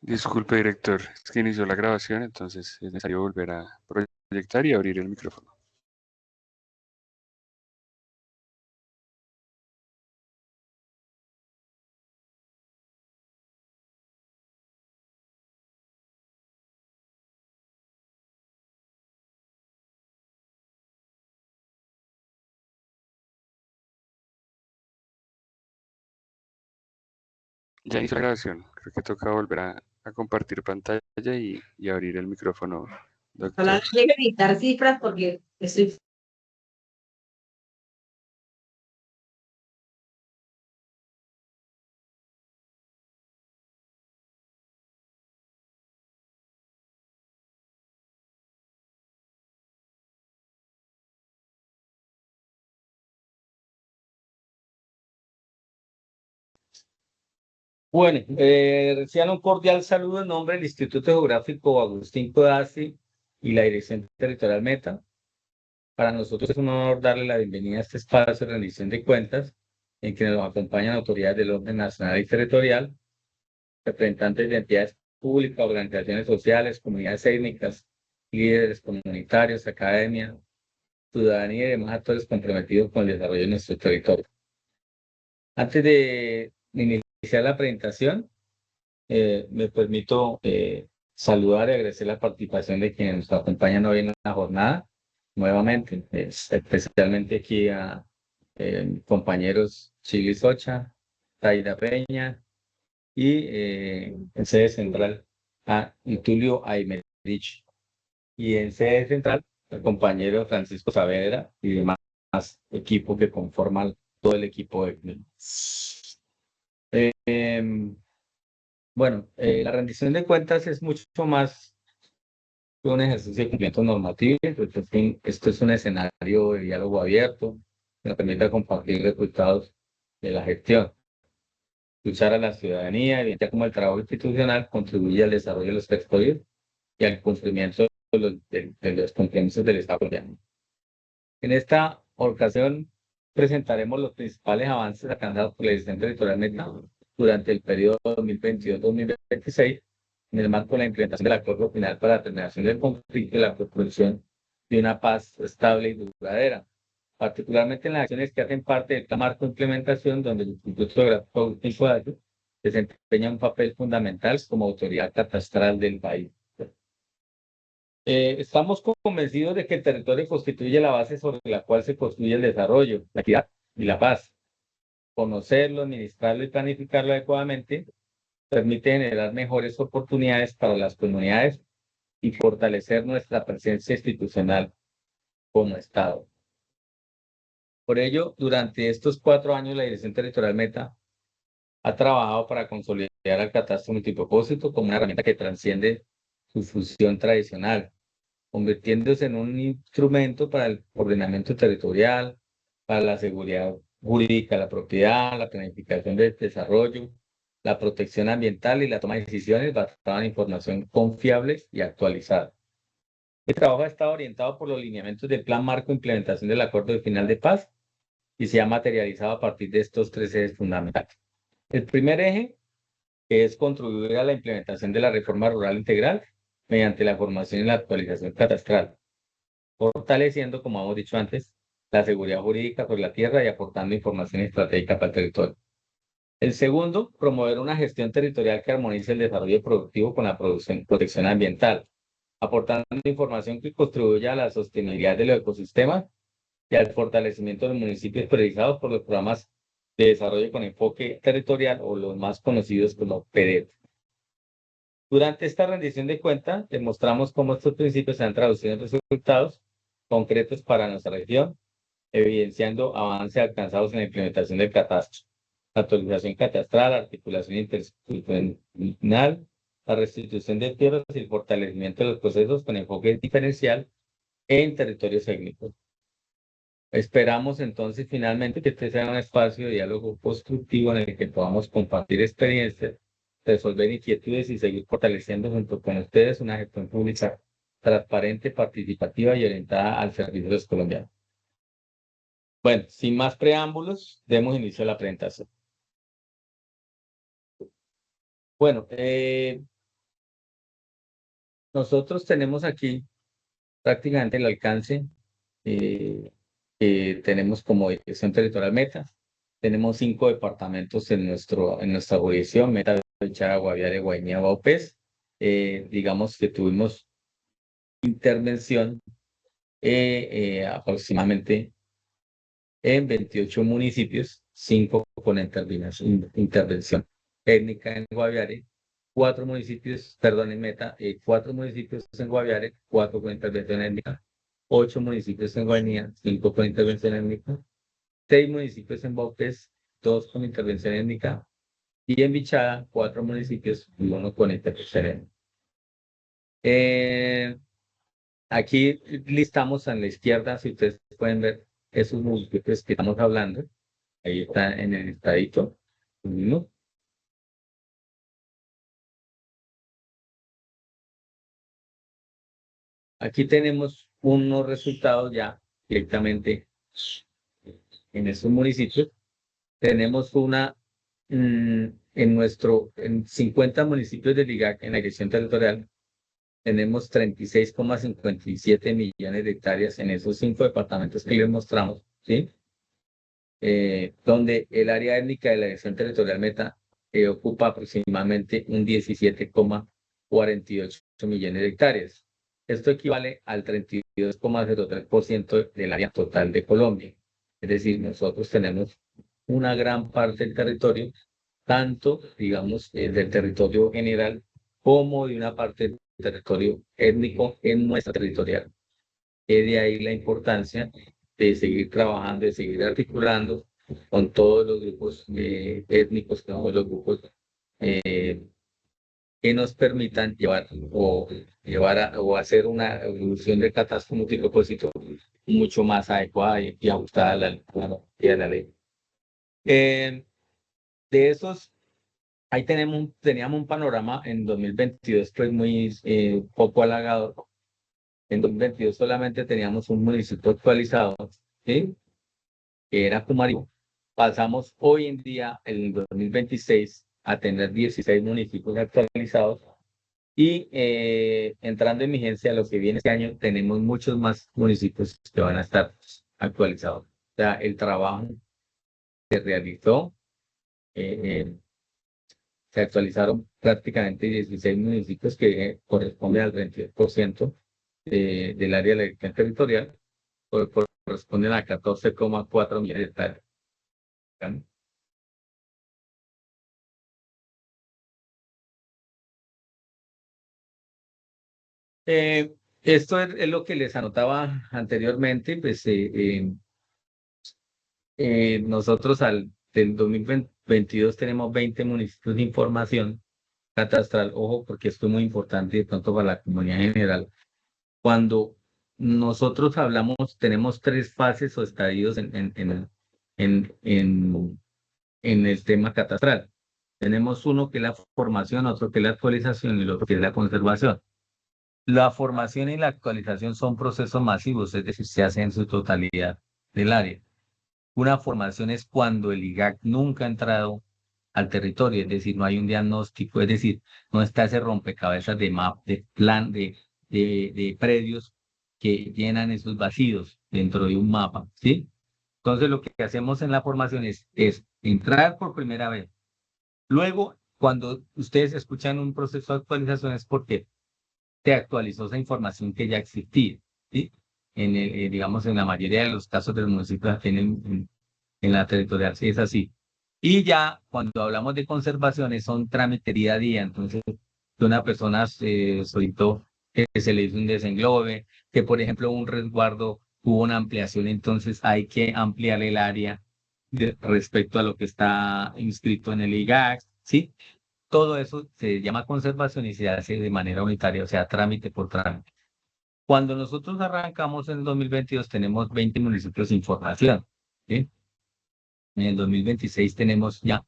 Disculpe, director, es que inició la grabación, entonces es necesario volver a proyectar y abrir el micrófono. Ya inició la grabación, creo que toca volver a compartir pantalla y abrir el micrófono, Ojalá doctor. no llegue a editar cifras porque estoy. Bueno, reciban un cordial saludo en nombre del Instituto Geográfico Agustín Codazzi y la Dirección Territorial Meta. Para nosotros es un honor darle la bienvenida a este espacio de rendición de cuentas en que nos acompañan autoridades del orden nacional y territorial, representantes de entidades públicas, organizaciones sociales, comunidades étnicas, líderes comunitarios, academia, ciudadanía y demás actores comprometidos con el desarrollo de nuestro territorio. Antes de iniciar la presentación, me permito saludar y agradecer la participación de quienes nos acompañan hoy en la jornada, nuevamente, especialmente aquí a compañeros Chili Socha, Taira Peña y en sede central a Tulio Aymerich. Y en sede central, el compañero Francisco Saavedra y demás equipo que conforman todo el equipo de bueno, la rendición de cuentas es mucho más que un ejercicio de cumplimiento normativo. Pues, en fin, esto es un escenario de diálogo abierto que nos permite compartir resultados de la gestión, escuchar a la ciudadanía, evidenciar cómo el trabajo institucional contribuye al desarrollo de los territorios y al cumplimiento de los compromisos del Estado colombiano. En esta ocasión presentaremos los principales avances alcanzados por la Dirección Territorial Meta durante el periodo 2022-2026 en el marco de la implementación del acuerdo final para la terminación del conflicto y la construcción de una paz estable y duradera, particularmente en las acciones que hacen parte de esta marco de implementación donde el Instituto Geográfico Agustín Codazzi desempeña un papel fundamental como autoridad catastral del país. Estamos convencidos de que el territorio constituye la base sobre la cual se construye el desarrollo, la equidad y la paz. Conocerlo, administrarlo y planificarlo adecuadamente permite generar mejores oportunidades para las comunidades y fortalecer nuestra presencia institucional como Estado. Por ello, durante estos 4 años, la Dirección Territorial Meta ha trabajado para consolidar el catastro multipropósito como una herramienta que transciende su función tradicional, convirtiéndose en un instrumento para el ordenamiento territorial, para la seguridad jurídica de la propiedad, la planificación del desarrollo, la protección ambiental y la toma de decisiones basada en información confiable y actualizada. El trabajo está orientado por los lineamientos del Plan Marco de Implementación del Acuerdo de Final de Paz y se ha materializado a partir de estos 3 ejes fundamentales. El primer eje es contribuir a la implementación de la reforma rural integral mediante la formación y la actualización catastral, fortaleciendo, como hemos dicho antes, la seguridad jurídica por la tierra y aportando información estratégica para el territorio. El segundo, promover una gestión territorial que armonice el desarrollo productivo con la protección ambiental, aportando información que contribuya a la sostenibilidad de los ecosistemas y al fortalecimiento de los municipios priorizados por los programas de desarrollo con enfoque territorial o los más conocidos como PDET. Durante esta rendición de cuentas, demostramos cómo estos principios se han traducido en resultados concretos para nuestra región, evidenciando avances alcanzados en la implementación del catastro, la actualización catastral, la articulación interinstitucional, la restitución de tierras y el fortalecimiento de los procesos con enfoque diferencial en territorios étnicos. Esperamos entonces finalmente que este sea un espacio de diálogo constructivo en el que podamos compartir experiencias, resolver inquietudes y seguir fortaleciendo junto con ustedes una gestión pública transparente, participativa y orientada al servicio de los colombianos. Bueno, sin más preámbulos, demos inicio a la presentación. Bueno, nosotros tenemos aquí prácticamente el alcance que tenemos como dirección territorial Meta. Tenemos 5 departamentos en nuestra jurisdicción, Meta, Bichara, Guaviare, Guainía, Vaupés. Digamos que tuvimos intervención aproximadamente en 28 municipios, 5 con intervención técnica en Guaviare, 4 municipios, perdón, en Meta, 4 municipios en Guaviare, 4 con intervención étnica, 8 municipios en Guainía, 5 con intervención étnica, 6 municipios en Vaupés, 2 con intervención étnica, y en Bichada, 4 municipios y 1 con intervención étnica. Aquí listamos a la izquierda, si ustedes pueden ver esos municipios que estamos hablando. Ahí está en el estadito. Aquí tenemos unos resultados ya directamente en esos municipios. Tenemos en 50 municipios del IGAC, en la dirección territorial, tenemos 36,57 millones de hectáreas en esos 5 departamentos que les mostramos, ¿sí? Donde el área étnica de la dirección territorial Meta ocupa aproximadamente un 17,48 millones de hectáreas. Esto equivale al 32,03% del área total de Colombia. Es decir, nosotros tenemos una gran parte del territorio, tanto, digamos, del territorio general como de una parte del territorio étnico en nuestra territorial. De ahí la importancia de seguir trabajando, de seguir articulando con todos los grupos étnicos, con todos los grupos que nos permitan hacer una evolución del catastro multipropósito mucho más adecuada y ajustada a la ley. De esos, ahí teníamos un panorama en 2022 pues muy poco halagador. En 2022 solamente teníamos un municipio actualizado, ¿sí? Que era Pumarejo. Pasamos hoy en día, en 2026, a tener 16 municipios actualizados y entrando en vigencia lo que viene este año, tenemos muchos más municipios que van a estar actualizados. O sea, el trabajo se realizó, se actualizaron prácticamente 16 municipios que corresponden al 22% del área de la dirección territorial, corresponden a 14,4 millones de hectáreas. Esto es lo que les anotaba anteriormente, pues nosotros del 2022 tenemos 20 municipios de información catastral. Ojo, porque esto es muy importante de pronto para la comunidad en general. Cuando nosotros hablamos, tenemos 3 fases o estadios en el tema catastral. Tenemos uno que es la formación, otro que es la actualización y el otro que es la conservación. La formación y la actualización son procesos masivos, es decir, se hacen en su totalidad del área. Una formación es cuando el IGAC nunca ha entrado al territorio, es decir, no hay un diagnóstico, es decir, no está ese rompecabezas de plan de predios que llenan esos vacíos dentro de un mapa, ¿sí? Entonces, lo que hacemos en la formación es entrar por primera vez. Luego, cuando ustedes escuchan un proceso de actualización es porque se actualizó esa información que ya existía, ¿sí? Digamos, en la mayoría de los casos de los municipios en la territorial, sí es así. Y ya cuando hablamos de conservaciones son trámites día a día, entonces que una persona solicitó que se le hizo un desenglobe, que por ejemplo un resguardo hubo una ampliación, entonces hay que ampliar el área respecto a lo que está inscrito en el IGAC, ¿sí? Todo eso se llama conservación y se hace de manera unitaria, o sea, trámite por trámite. Cuando nosotros arrancamos en el 2022 tenemos 20 municipios de información, ¿sí? En el 2026 tenemos ya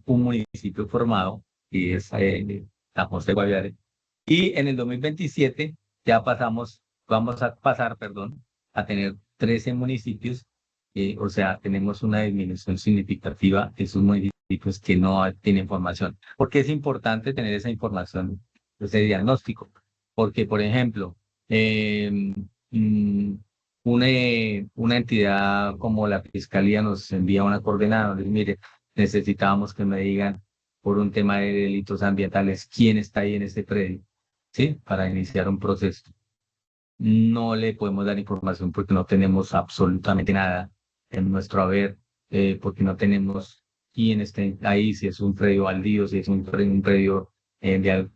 un municipio formado, y es San José de Guaviare. Y en el 2027 ya vamos a pasar, a tener 13 municipios, o sea, tenemos una disminución significativa de esos municipios que no tienen información. ¿Por qué es importante tener esa información, ese diagnóstico? Porque, por ejemplo, mm, una entidad como la Fiscalía nos envía una coordenada, nos dice, mire, necesitábamos que me digan por un tema de delitos ambientales quién está ahí en este predio, ¿sí? Para iniciar un proceso. No le podemos dar información porque no tenemos absolutamente nada en nuestro haber, porque no tenemos quién esté ahí, si es un predio baldío, si es un predio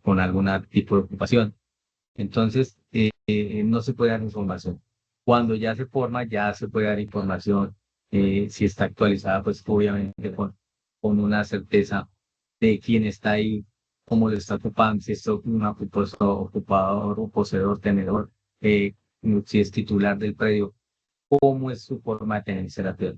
con algún tipo de ocupación. Entonces, no se puede dar información. Cuando ya se forma, ya se puede dar información. Si está actualizada, pues obviamente con una certeza de quién está ahí, cómo lo está ocupando, si es un ocupador o poseedor, tenedor, eh, si es titular del predio, cómo es su forma de tenerse la tierra.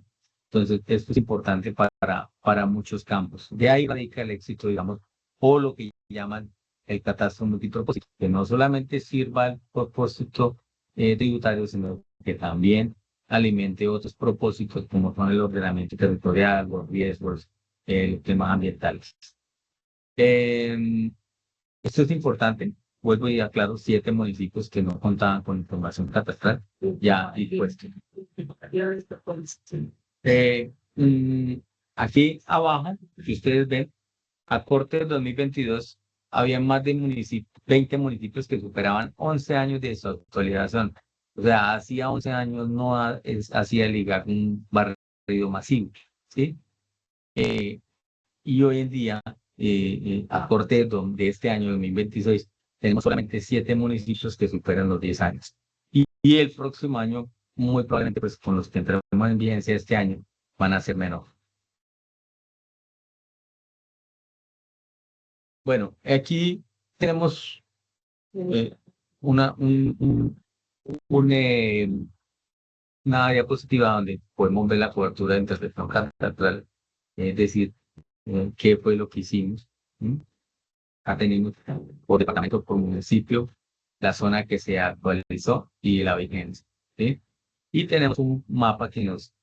Entonces, esto es importante para muchos campos. De ahí radica el éxito, digamos, o lo que llaman el catastro multipropósito, que no solamente sirva al propósito tributario, sino que también alimente otros propósitos, como son el ordenamiento territorial, los riesgos, los temas ambientales. Esto es importante. Vuelvo y aclaro, 7 municipios que no contaban con información catastral ya dispuestos. Eh, mm, Aquí abajo, si ustedes ven, a corte del 2022, había más de 20 municipios que superaban 11 años de su actualización. O sea, hacía 11 años no hacía ligar un barrido masivo, ¿sí? Y hoy en día, a corte de este año 2026, tenemos solamente 7 municipios que superan los 10 años. Y el próximo año, muy probablemente, pues con los que entremos en vigencia este año, van a ser menor. Bueno, aquí tenemos eh, una, un, eh, una diapositiva donde podemos ver la cobertura de intervención catastral, es decir, qué fue lo que hicimos. ¿Sí? Acá tenemos por departamento, por municipio, la zona que se actualizó y la vigencia. ¿Sí? Y tenemos un mapa que nos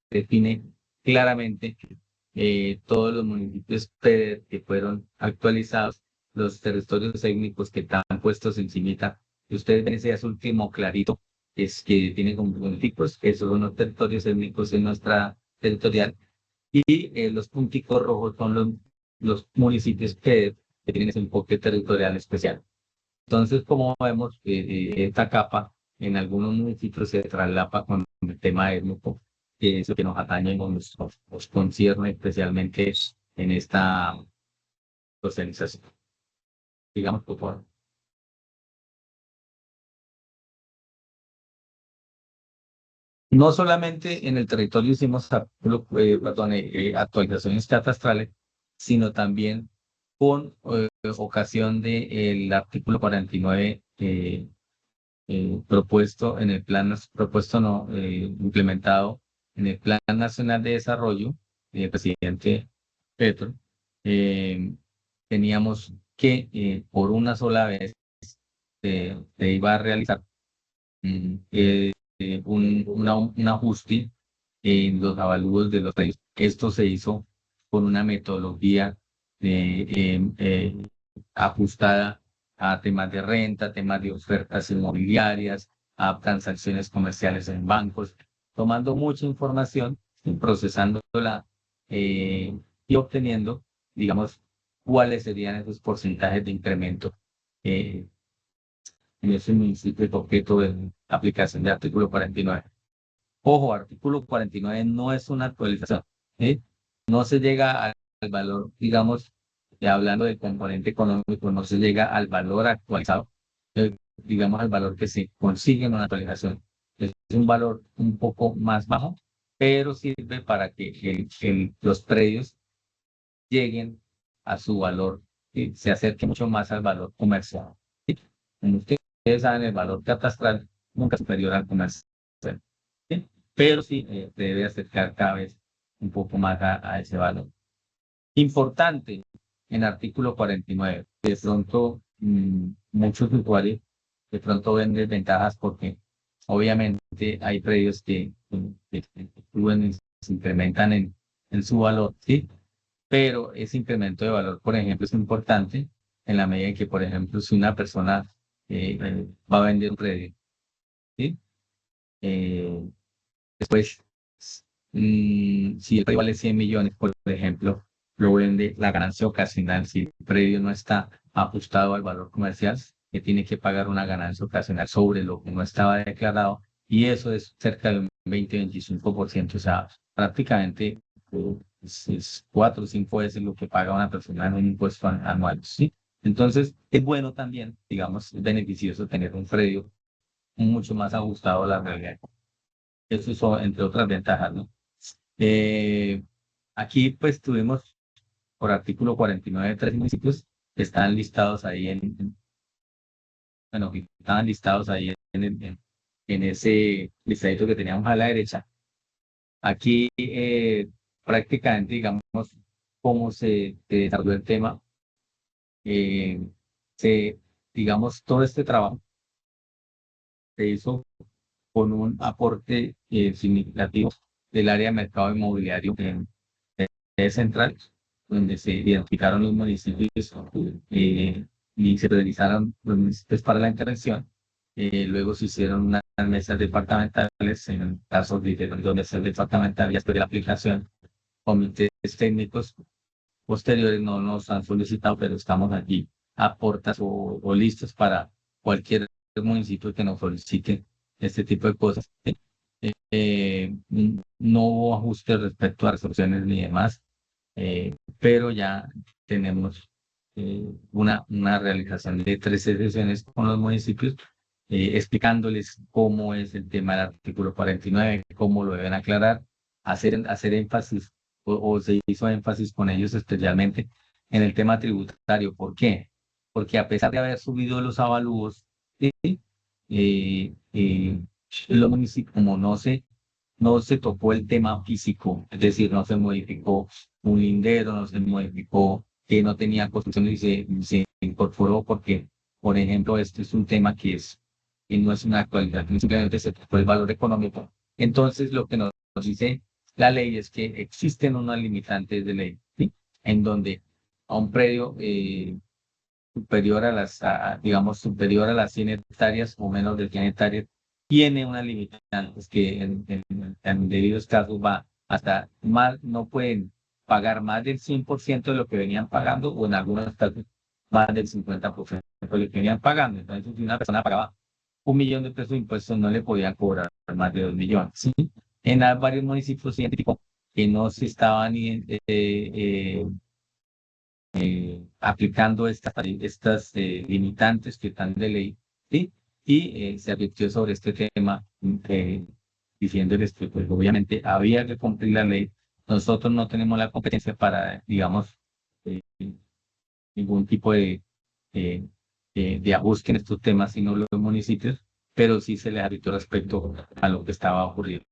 define claramente todos los municipios que fueron actualizados, los territorios técnicos que están puestos encimita. Y ustedes ven ese azul último clarito, es que tiene como punticos, esos son los territorios técnicos en nuestra territorial. Y los punticos rojos son los municipios que tienen ese enfoque territorial especial. Entonces, como vemos, esta capa en algunos municipios se traslapa con el tema étnico, que es lo que nos atañe y nos concierne especialmente en esta socialización. Digamos, por favor. No solamente en el territorio hicimos actualizaciones catastrales, sino también con ocasión del artículo 49 propuesto en el plan, propuesto no, implementado en el Plan Nacional de Desarrollo del presidente Petro, teníamos que por una sola vez se iba a realizar un ajuste en los avalúos de los precios. Esto se hizo con una metodología ajustada a temas de renta, temas de ofertas inmobiliarias, a transacciones comerciales en bancos, tomando mucha información, procesándola y obteniendo, digamos, cuáles serían esos porcentajes de incremento eh, en ese municipio objeto de aplicación del artículo 49. Ojo, artículo 49 no es una actualización, ¿sí? No se llega al valor, digamos, hablando del componente económico, no se llega al valor actualizado, digamos, al valor que se consigue en una actualización. Es un valor un poco más bajo, pero sirve para que los predios lleguen a su valor, ¿sí? Se acerque mucho más al valor comercial. ¿Sí? Como ustedes saben, el valor catastral nunca es superior al comercial, ¿sí? Pero sí se debe acercar cada vez un poco más a ese valor. Importante en artículo 49, de pronto muchos usuarios de pronto ven desventajas porque obviamente hay predios que suben y se incrementan en su valor, ¿sí? Pero ese incremento de valor, por ejemplo, es importante en la medida en que, por ejemplo, si una persona va a vender un predio, ¿sí? Eh, Después, si el predio vale 100 millones, por ejemplo, lo vende la ganancia ocasional. Si el predio no está ajustado al valor comercial, que tiene que pagar una ganancia ocasional sobre lo que no estaba declarado, y eso es cerca de un 20-25%. O sea, prácticamente es 4 o 5 veces lo que paga una persona en un impuesto anual, ¿sí? Entonces, es bueno también, digamos, es beneficioso tener un predio mucho más ajustado a la realidad. Eso son, entre otras ventajas, ¿no? Eh, Aquí, pues, tuvimos por artículo 49 tres municipios que están listados ahí bueno, que estaban listados ahí en ese listadito que teníamos a la derecha. Aquí, prácticamente, digamos, cómo se desarrolló el tema, eh, digamos, todo este trabajo se hizo con un aporte significativo del área de mercado inmobiliario en sede central, donde se identificaron los municipios y se priorizaron los municipios para la intervención. Luego se hicieron unas mesas departamentales, en casos de donde mesas departamentales después de la aplicación, comités técnicos posteriores no nos han solicitado, pero estamos aquí a portas o listos para cualquier municipio que nos solicite este tipo de cosas. No hubo ajustes respecto a resoluciones ni demás, pero ya tenemos una realización de 13 sesiones con los municipios, explicándoles cómo es el tema del artículo 49, cómo lo deben aclarar, hacer énfasis o se hizo énfasis con ellos especialmente en el tema tributario. ¿Por qué? Porque a pesar de haber subido los avalúos, ¿sí? Los municipios, como no se tocó el tema físico, es decir, no se modificó un lindero, no se modificó que no tenía construcción y se incorporó porque, por ejemplo, este es un tema que no es una actualidad, simplemente se tocó el valor económico. Entonces, lo que nos dice la ley es que existen unas limitantes de ley, ¿sí? En donde a un predio superior a digamos, superior a las 100 hectáreas o menos de 100 hectáreas, tiene unas limitantes que en debidos casos va hasta más, no pueden pagar más del 100% de lo que venían pagando o en algunos casos más del 50% de lo que venían pagando. Entonces, si una persona pagaba 1 millón de pesos de impuestos, no le podían cobrar más de 2 millones, ¿sí? En varios municipios se identificó que no se estaban aplicando estas limitantes que están de ley, ¿sí? Y se advirtió sobre este tema, diciéndoles que pues, obviamente había que cumplir la ley. Nosotros no tenemos la competencia para, digamos, eh, ningún tipo de ajuste en estos temas, sino los municipios, pero sí se les advirtió respecto a lo que estaba ocurriendo.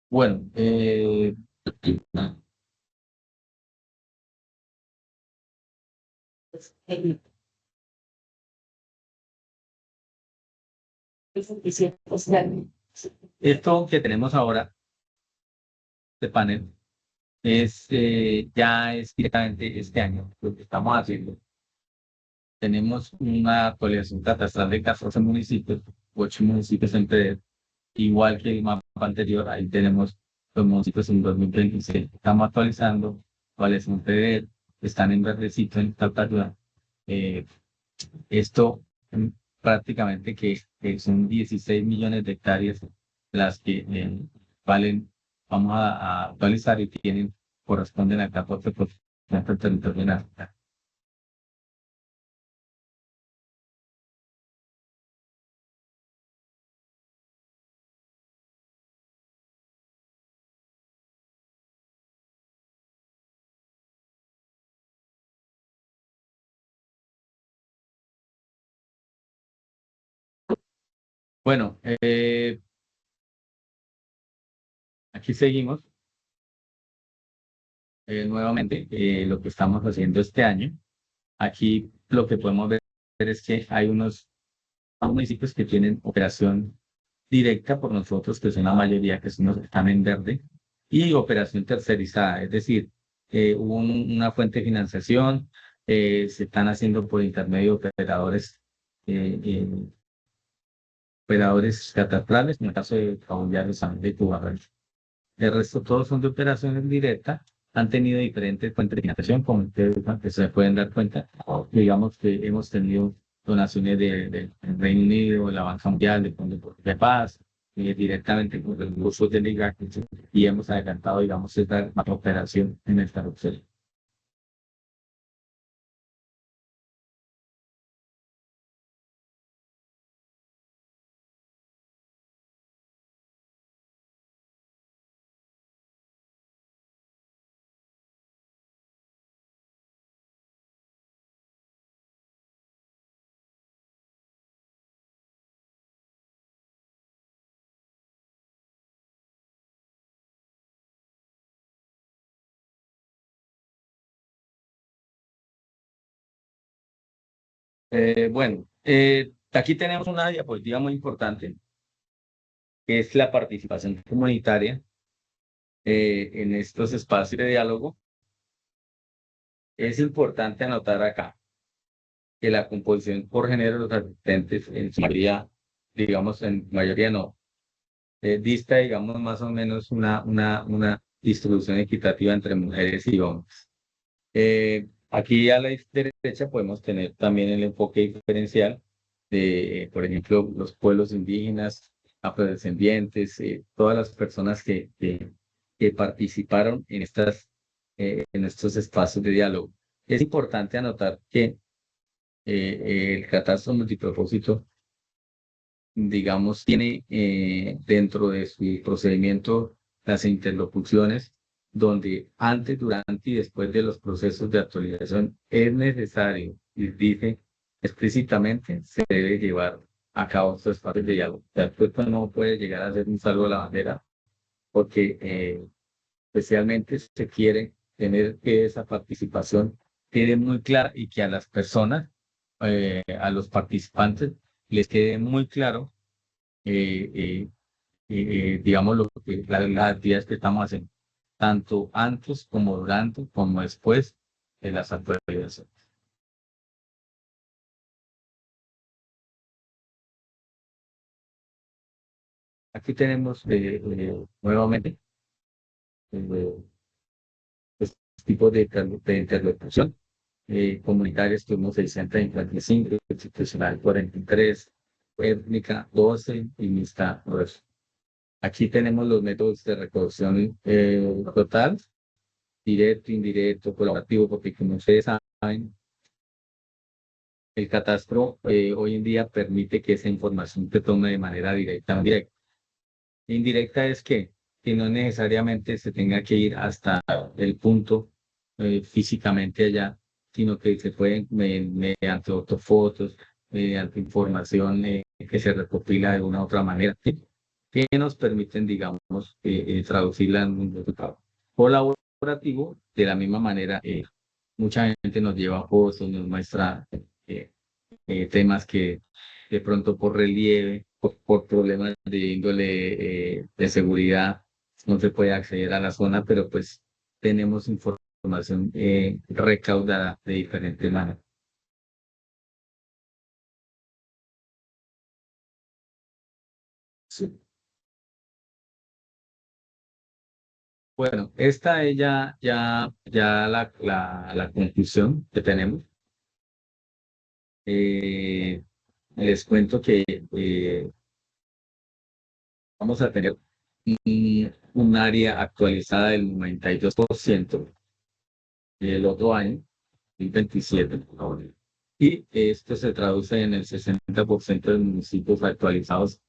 Bueno, esto que tenemos ahora, de panel, ya es directamente este año lo que estamos haciendo. Tenemos una actualización catastral de 14 municipios, 8 municipios entre, igual que el mapa anterior, ahí tenemos los municipios en 2026. Estamos actualizando cuáles son PD, están en verdecito en esta tabla. Esto prácticamente que son 16 millones de hectáreas las que valen, vamos a actualizar y corresponden al 14% del territorio nacional. Bueno, aquí seguimos nuevamente lo que estamos haciendo este año. Aquí lo que podemos ver es que hay unos municipios que tienen operación directa por nosotros, que son la mayoría, que son los que están en verde, y operación tercerizada, es decir, hubo una fuente de financiación, se están haciendo por intermedio de operadores catastrales, en el caso de Cabo San de Cuba. El resto todos son de operaciones directas, han tenido diferentes fuentes de financiación, como ustedes que se pueden dar cuenta. Digamos que hemos tenido donaciones del Reino Unido, de la Banca Mundial, de Fondo de Paz, directamente con recursos del IGAC, y hemos adelantado, digamos, esta operación en el carrusel. Bueno, aquí tenemos una diapositiva muy importante, que es la participación comunitaria en estos espacios de diálogo. Es importante anotar acá que la composición por género de los asistentes, en su mayoría, digamos, en mayoría no, dista, digamos, más o menos una distribución equitativa entre mujeres y hombres. Aquí a la derecha podemos tener también el enfoque diferencial de, por ejemplo, los pueblos indígenas, afrodescendientes, todas las personas que participaron en estos espacios de diálogo. Es importante anotar que el catastro multipropósito, digamos, tiene dentro de su procedimiento las interlocuciones donde antes, durante y después de los procesos de actualización es necesario, y dice explícitamente, se debe llevar a cabo estos espacios de diálogo. Después no puede llegar a ser un salvo a la bandera, porque especialmente se quiere tener que esa participación quede muy clara y que a las personas, a los participantes, les quede muy claro, digamos, las actividades que estamos haciendo, tanto antes como durante, como después de las actualizaciones. Aquí tenemos nuevamente este tipo de interlocución. Comunitaria estuvimos 655, institucional 43, étnica 12 y mixta 9. Aquí tenemos los métodos de recolección total, directo, indirecto, colaborativo, porque como ustedes saben, el catastro hoy en día permite que esa información se tome de manera directa o indirecta. Indirecta es que no necesariamente se tenga que ir hasta el punto físicamente allá, sino que se pueden, mediante fotos, mediante información que se recopila de una u otra manera, que nos permiten, digamos, traducirla en un resultado colaborativo. De la misma manera, mucha gente nos lleva fotos, nos muestra temas que de pronto por relieve, por problemas de índole de seguridad, no se puede acceder a la zona, pero pues tenemos información recaudada de diferentes maneras. Sí. Bueno, esta es ya la conclusión que tenemos. Les cuento que vamos a tener un área actualizada del 92% el otro año, el 27. Y esto se traduce en el 60% de municipios actualizados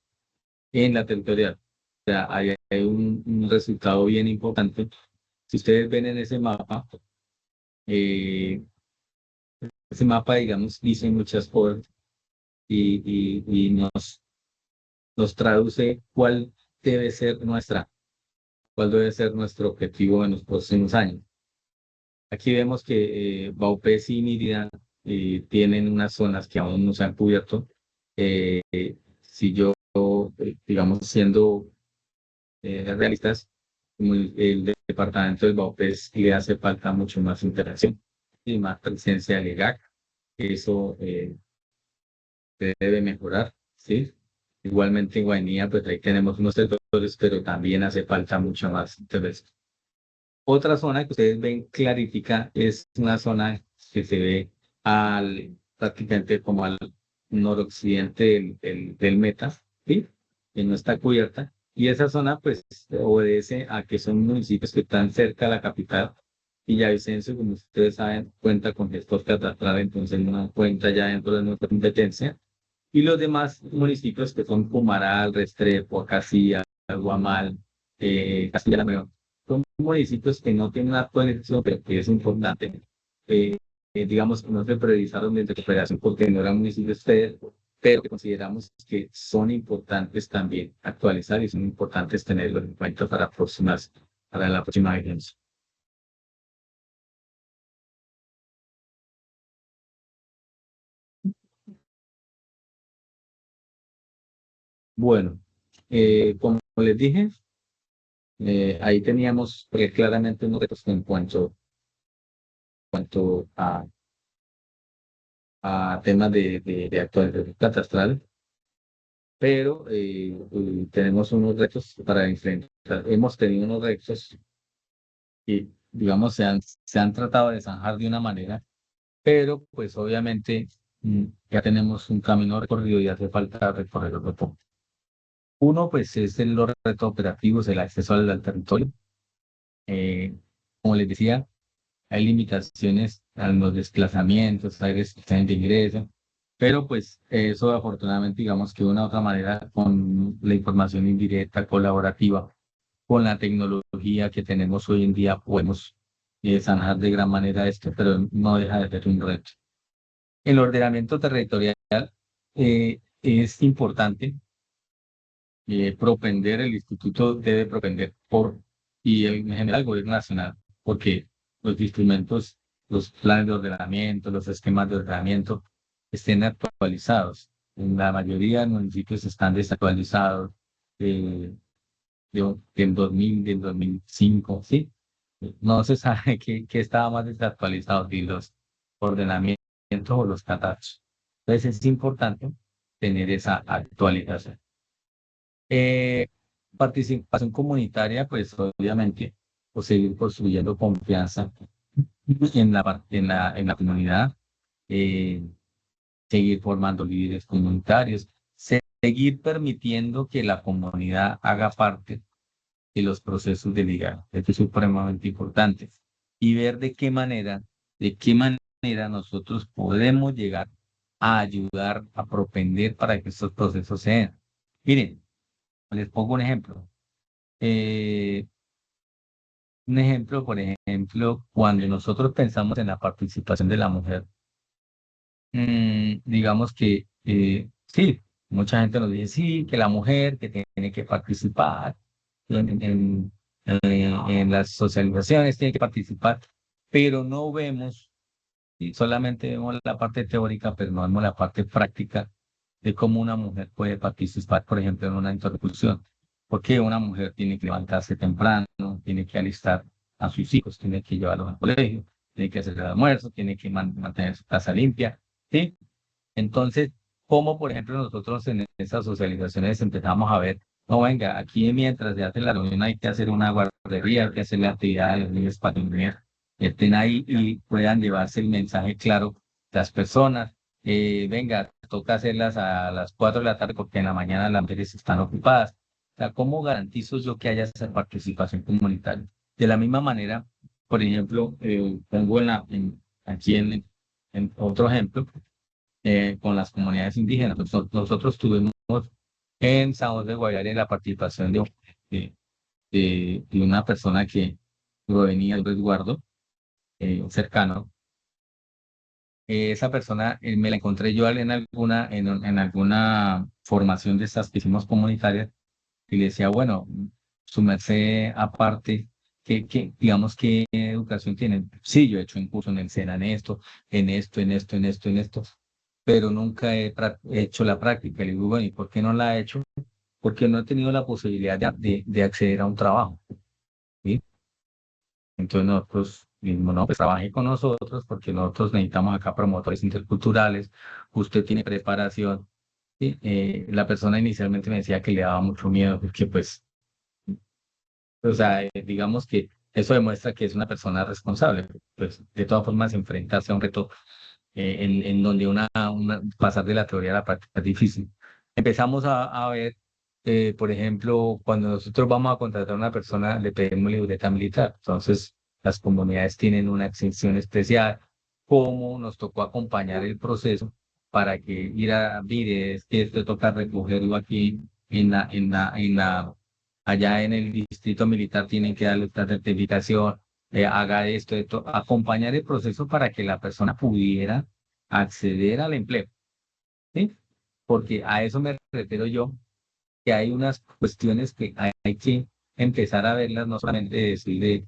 en la territorial. O sea, hay un resultado bien importante. Si ustedes ven en ese mapa, digamos, dice muchas cosas y nos traduce cuál debe ser nuestro objetivo en los próximos años. Aquí vemos que Baupés y Mérida tienen unas zonas que aún no se han cubierto. Si yo digamos, siendo realistas, como el departamento del Baupés le hace falta mucho más interacción y más presencia legal. Eso se debe mejorar, ¿sí? Igualmente en Guainía, pues ahí tenemos unos sectores, pero también hace falta mucho más interés. Otra zona que ustedes ven clarifica es una zona que se ve prácticamente como al noroccidente del Meta, ¿sí? Que no está cubierta. Y esa zona pues obedece a que son municipios que están cerca de la capital. Y Villavicencio, como ustedes saben, cuenta con gestor catastral, entonces no cuenta ya dentro de nuestra competencia. Y los demás municipios que son Pumaral, Restrepo, Acacía, Guamal, Castilla-La León, son municipios que no tienen una conexión, pero que es importante. Digamos que no se priorizaron de recuperación porque no eran municipios ustedes, pero que consideramos que son importantes también actualizar y son importantes tenerlos en cuenta para la próxima vigencia. Bueno, como les dije, ahí teníamos claramente unos retos en cuanto a temas de actualización catastral, pero tenemos unos retos para enfrentar. Hemos tenido unos retos y, digamos, se han tratado de zanjar de una manera, pero pues obviamente ya tenemos un camino recorrido y hace falta recorrer otro poco. Uno, pues, es los retos operativos, el acceso al territorio. Como les decía, hay limitaciones a los desplazamientos, hay restricciones de ingreso, pero pues eso afortunadamente, digamos que de una u otra manera, con la información indirecta, colaborativa, con la tecnología que tenemos hoy en día, podemos zanjar de gran manera esto, pero no deja de ser un reto. El ordenamiento territorial es importante propender, el instituto debe propender y en general el gobierno nacional, porque los instrumentos, los planes de ordenamiento, los esquemas de ordenamiento estén actualizados. En la mayoría de municipios están desactualizados del 2000, del 2005, ¿sí? No se sabe qué estaba más desactualizado, si los ordenamientos o los catastros. Entonces es importante tener esa actualización. Participación comunitaria, pues obviamente, pues seguir construyendo confianza en la comunidad, eh, seguir formando líderes comunitarios, seguir permitiendo que la comunidad haga parte de los procesos de liderazgo. Esto es supremamente importante. Y ver de qué manera nosotros podemos llegar a ayudar, a propender para que estos procesos se den. Miren, les pongo un ejemplo, por ejemplo, cuando nosotros pensamos en la participación de la mujer, digamos que sí, mucha gente nos dice, sí, que la mujer que tiene que participar en las socializaciones, tiene que participar, pero no vemos, y solamente vemos la parte teórica, pero no vemos la parte práctica de cómo una mujer puede participar, por ejemplo, en una interrupción. Porque una mujer tiene que levantarse temprano, tiene que alistar a sus hijos, tiene que llevarlos al colegio, tiene que hacer el almuerzo, tiene que mantener su casa limpia, ¿sí? Entonces, ¿cómo, por ejemplo, nosotros en esas socializaciones empezamos a ver, no, venga, aquí mientras se hace la reunión hay que hacer una guardería, hay que hacer la actividad de los niños para que estén ahí y puedan llevarse el mensaje claro las personas? Venga, toca hacerlas a las 4 de la tarde porque en la mañana las mujeres están ocupadas. O sea, ¿cómo garantizo yo que haya esa participación comunitaria? De la misma manera, por ejemplo, pongo aquí en otro ejemplo, con las comunidades indígenas. Nosotros tuvimos en San José de Guaviare la participación de, de una persona que provenía del resguardo cercano. Esa persona me la encontré yo en alguna formación de estas que hicimos comunitarias y le decía, bueno, su merced aparte, digamos, ¿qué educación tienen? Sí, yo he hecho un curso en el SENA en esto, pero nunca he hecho la práctica. Le digo, bueno, ¿y por qué no la ha hecho? porque no he tenido la posibilidad de acceder a un trabajo, ¿sí? Entonces nosotros mismos, no, pues trabaje con nosotros porque nosotros necesitamos acá promotores interculturales, usted tiene preparación, ¿sí? La persona inicialmente me decía que le daba mucho miedo porque pues, o sea, digamos que eso demuestra que es una persona responsable, pues de todas formas enfrentarse a un reto en donde pasar de la teoría a la práctica es difícil. Empezamos a ver, por ejemplo, cuando nosotros vamos a contratar a una persona, le pedimos libreta militar. Entonces, las comunidades tienen una exención especial, cómo nos tocó acompañar el proceso para que ir a, mire, es que esto toca recogerlo aquí allá en el distrito militar, tienen que darle esta certificación, haga esto, acompañar el proceso para que la persona pudiera acceder al empleo, ¿sí? Porque a eso me refiero yo, que hay unas cuestiones que hay que empezar a verlas, no solamente decirle,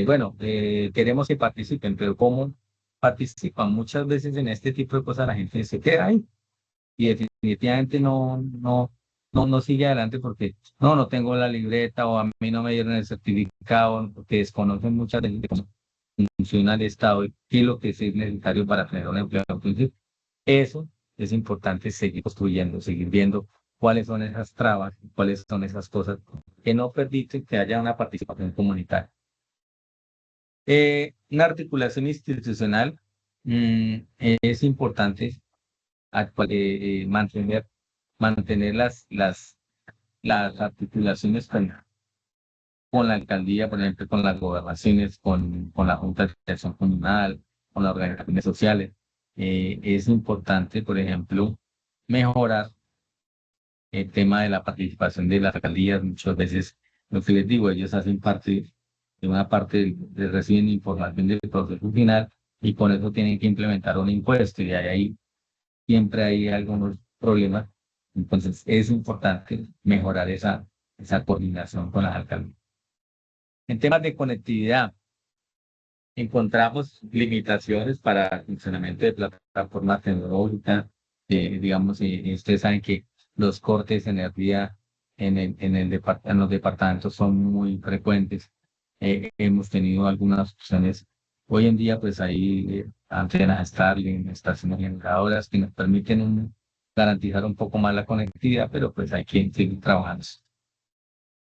bueno, queremos que participen, pero ¿cómo participan? Muchas veces en este tipo de cosas la gente se queda ahí y definitivamente no sigue adelante porque no tengo la libreta o a mí no me dieron el certificado, porque desconocen muchas veces de cómo funciona el Estado y qué es lo que es necesario para tener un empleo. Entonces, eso es importante seguir construyendo, seguir viendo cuáles son esas trabas, cuáles son esas cosas que no permiten que haya una participación comunitaria. Una articulación institucional es importante mantener las articulaciones con la alcaldía, por ejemplo, con las gobernaciones, con la Junta de Acción Comunal, con las organizaciones sociales. Es importante, por ejemplo, mejorar el tema de la participación de las alcaldías. Muchas veces, lo que les digo, ellos hacen parte de una parte, reciben información del proceso final y con eso tienen que implementar un impuesto y ahí siempre hay algunos problemas. Entonces, es importante mejorar esa coordinación con las alcaldías. En temas de conectividad, encontramos limitaciones para el funcionamiento de plataformas tecnológicas. Digamos, ustedes saben que los cortes de energía en los departamentos son muy frecuentes. Hemos tenido algunas opciones. Hoy en día, pues hay antenas Starlink, estaciones generadoras que nos permiten garantizar un poco más la conectividad, pero pues hay que seguir trabajando.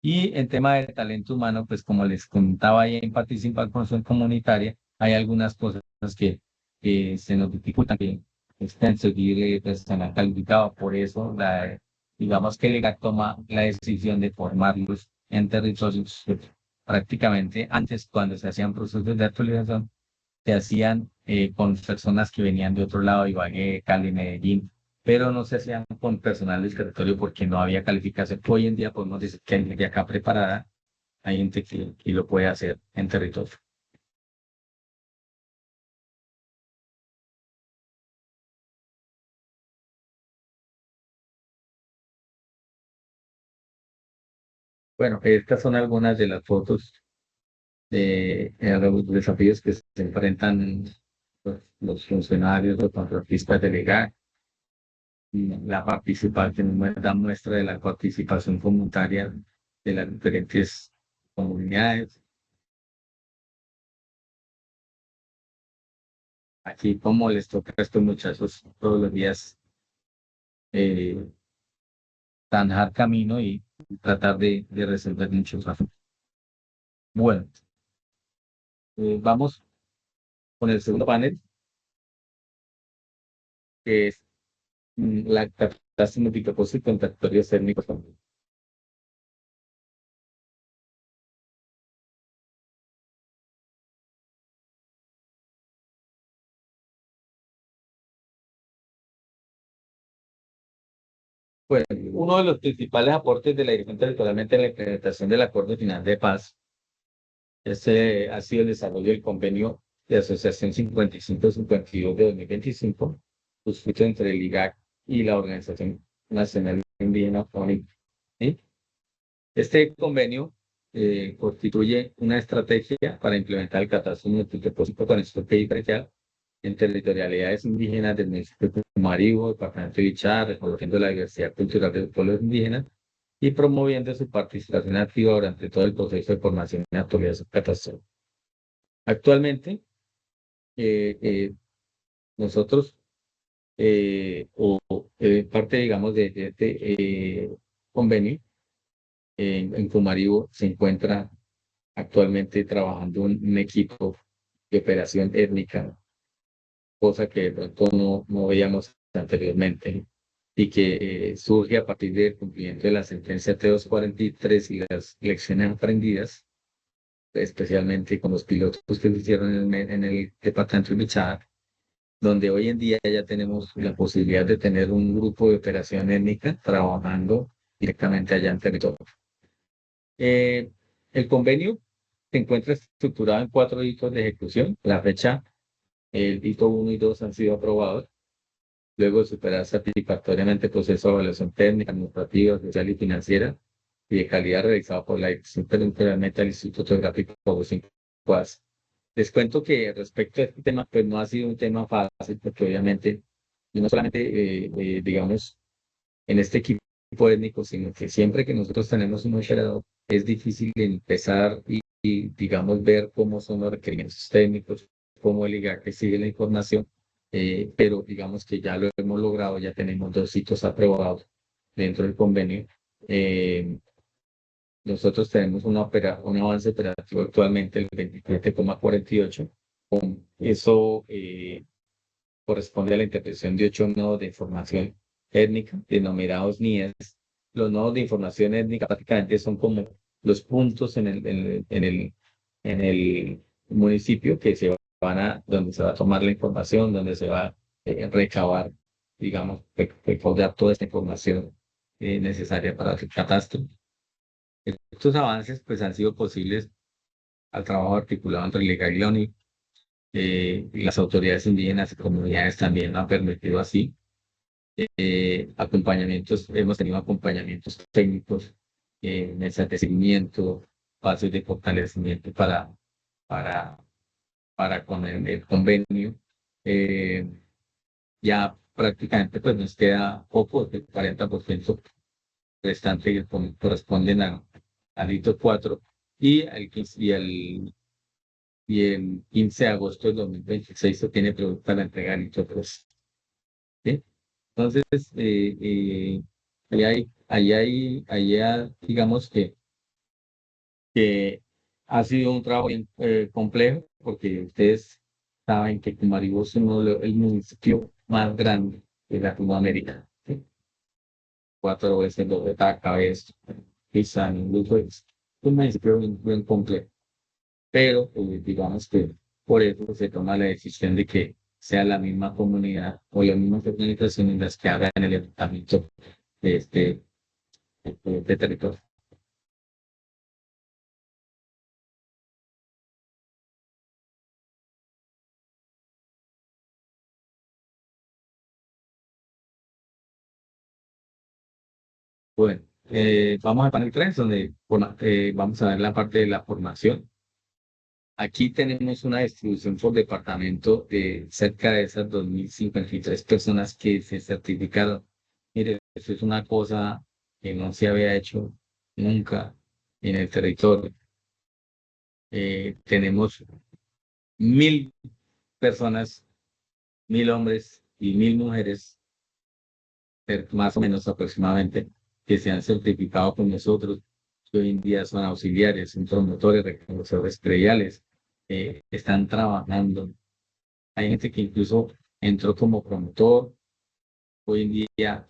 Y en tema de talento humano, pues como les contaba ahí en participación comunitaria, hay algunas cosas que se nos dificultan, que estén seguir personal calificado. Por eso, digamos que el GAC toma la decisión de formarlos en territorios que prácticamente antes, cuando se hacían procesos de actualización, se hacían con personas que venían de otro lado, Ibagué, Cali, Medellín, pero no se hacían con personal del territorio porque no había calificación. Hoy en día podemos decir que hay gente acá preparada, hay gente que lo puede hacer en territorio. Bueno, estas son algunas de las fotos de los desafíos que se enfrentan los funcionarios, los contratistas delegados. La participación da muestra de la participación comunitaria de las diferentes comunidades. Aquí, como les toca a estos muchachos todos los días zanjar camino y tratar de resolver muchos asuntos. Bueno, vamos con el segundo panel, que es la captación de propósito y contactorios técnicos. Bueno, uno de los principales aportes de la Dirección Territorialmente en la implementación del Acuerdo Final de Paz ha sido el desarrollo del convenio de Asociación 55-52 de 2025, suscrito entre el IGAC y la Organización Nacional Indígena ONIC, ¿sí? Este convenio constituye una estrategia para implementar el catastro multipropósito con enfoque diferencial en territorialidades indígenas del municipio de Maribo, departamento de Bichar, reconociendo la diversidad cultural de los pueblos indígenas y promoviendo su participación activa durante todo el proceso de formación y actualización catastrófica. Actualmente, nosotros, parte, digamos, de este convenio, en Fumaribo se encuentra actualmente trabajando un equipo de operación étnica, cosa que de pronto no veíamos anteriormente, y que surge a partir del cumplimiento de la sentencia T243 y las lecciones aprendidas, especialmente con los pilotos que se hicieron en el departamento de Bichada, donde hoy en día ya tenemos la posibilidad de tener un grupo de operación étnica trabajando directamente allá en territorio. El convenio se encuentra estructurado en 4 hitos de ejecución. La fecha, el hito 1 y 2 han sido aprobados. Luego de superar satisfactoriamente el proceso de evaluación técnica, administrativa, social y financiera y de calidad realizado por la Dirección Territorial del Instituto Geográfico de Guas. Les cuento que respecto a este tema, pues no ha sido un tema fácil, porque obviamente, no solamente, digamos, en este equipo étnico, sino que siempre que nosotros tenemos un operador, es difícil empezar y, digamos, ver cómo son los requerimientos técnicos, cómo el IGAC sigue la información, pero digamos que ya lo hemos logrado, ya tenemos 2 hitos aprobados dentro del convenio. Nosotros tenemos un avance operativo actualmente, el 27,48. Eso corresponde a la interpretación de 8 nodos de información étnica, denominados NIES. Los nodos de información étnica prácticamente son como los puntos en el municipio que se donde se va a tomar la información, donde se va a recabar, digamos, recordar toda esta información necesaria para el catastro. Estos avances pues han sido posibles al trabajo articulado entre el IGAC y la ONI, y las autoridades indígenas y comunidades también lo han permitido así. Hemos tenido acompañamientos técnicos, mesas de seguimiento, pasos de fortalecimiento para con el convenio. Ya prácticamente pues nos queda poco, el 40% restante que corresponden al hito 4 y el 15 de agosto de 2026 se tiene previsto para entregar el hito 3. ¿Sí? Entonces, digamos que ha sido un trabajo bien complejo, porque ustedes saben que Cumaribo es el municipio más grande de Latinoamérica. ¿Sí? 4 veces lo de Tacabes, Pizán, incluso es un municipio bien complejo. Pero digamos que por eso se toma la decisión de que sea la misma comunidad o las mismas organizaciones las que hagan el levantamiento de territorio. Bueno, vamos al panel 3, donde vamos a ver la parte de la formación. Aquí tenemos una distribución por departamento de cerca de esas 2.053 personas que se certificaron. Mire, eso es una cosa que no se había hecho nunca en el territorio. Tenemos 1.000 personas, 1.000 hombres y 1.000 mujeres, más o menos aproximadamente, que se han certificado con nosotros, que hoy en día son auxiliares, son promotores, reconocedores prediales, están trabajando. Hay gente que incluso entró como promotor, hoy en día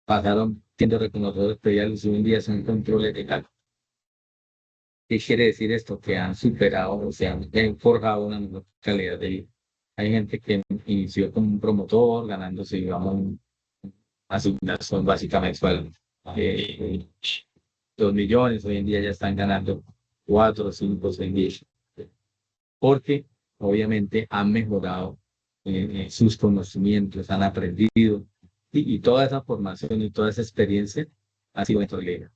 pasaron siendo reconocedores prediales y hoy en día son controles legales. ¿Qué quiere decir esto? Que han superado, o sea, han forjado una mejor calidad de vida. Hay gente que inició como un promotor, ganándose, digamos, una asignación básica mensual, 2 millones, hoy en día ya están ganando 4, 5, 6 10, porque obviamente han mejorado sus conocimientos, han aprendido, y toda esa formación y toda esa experiencia ha sido dentro de ella.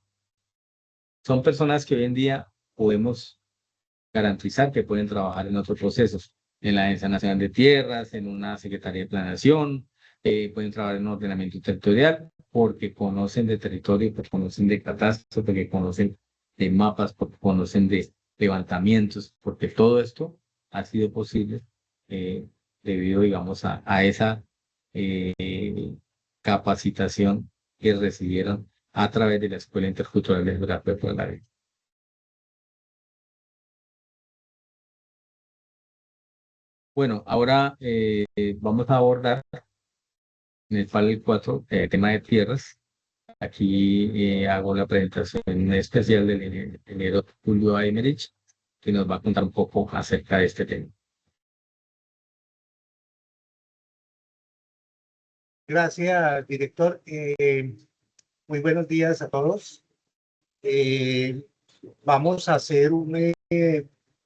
Son personas que hoy en día podemos garantizar que pueden trabajar en otros procesos, en la Agencia Nacional de Tierras, en una Secretaría de Planeación, pueden trabajar en un ordenamiento territorial, porque conocen de territorio, porque conocen de catastro, porque conocen de mapas, porque conocen de levantamientos, porque todo esto ha sido posible debido, digamos, a esa capacitación que recibieron a través de la Escuela Intercultural de Geografía de Puebla. Bueno, ahora vamos a abordar en el panel 4 tema de tierras. Aquí hago la presentación especial del ingeniero Julio Aymerich, que nos va a contar un poco acerca de este tema. Gracias, director. Muy buenos días a todos. Vamos a hacer un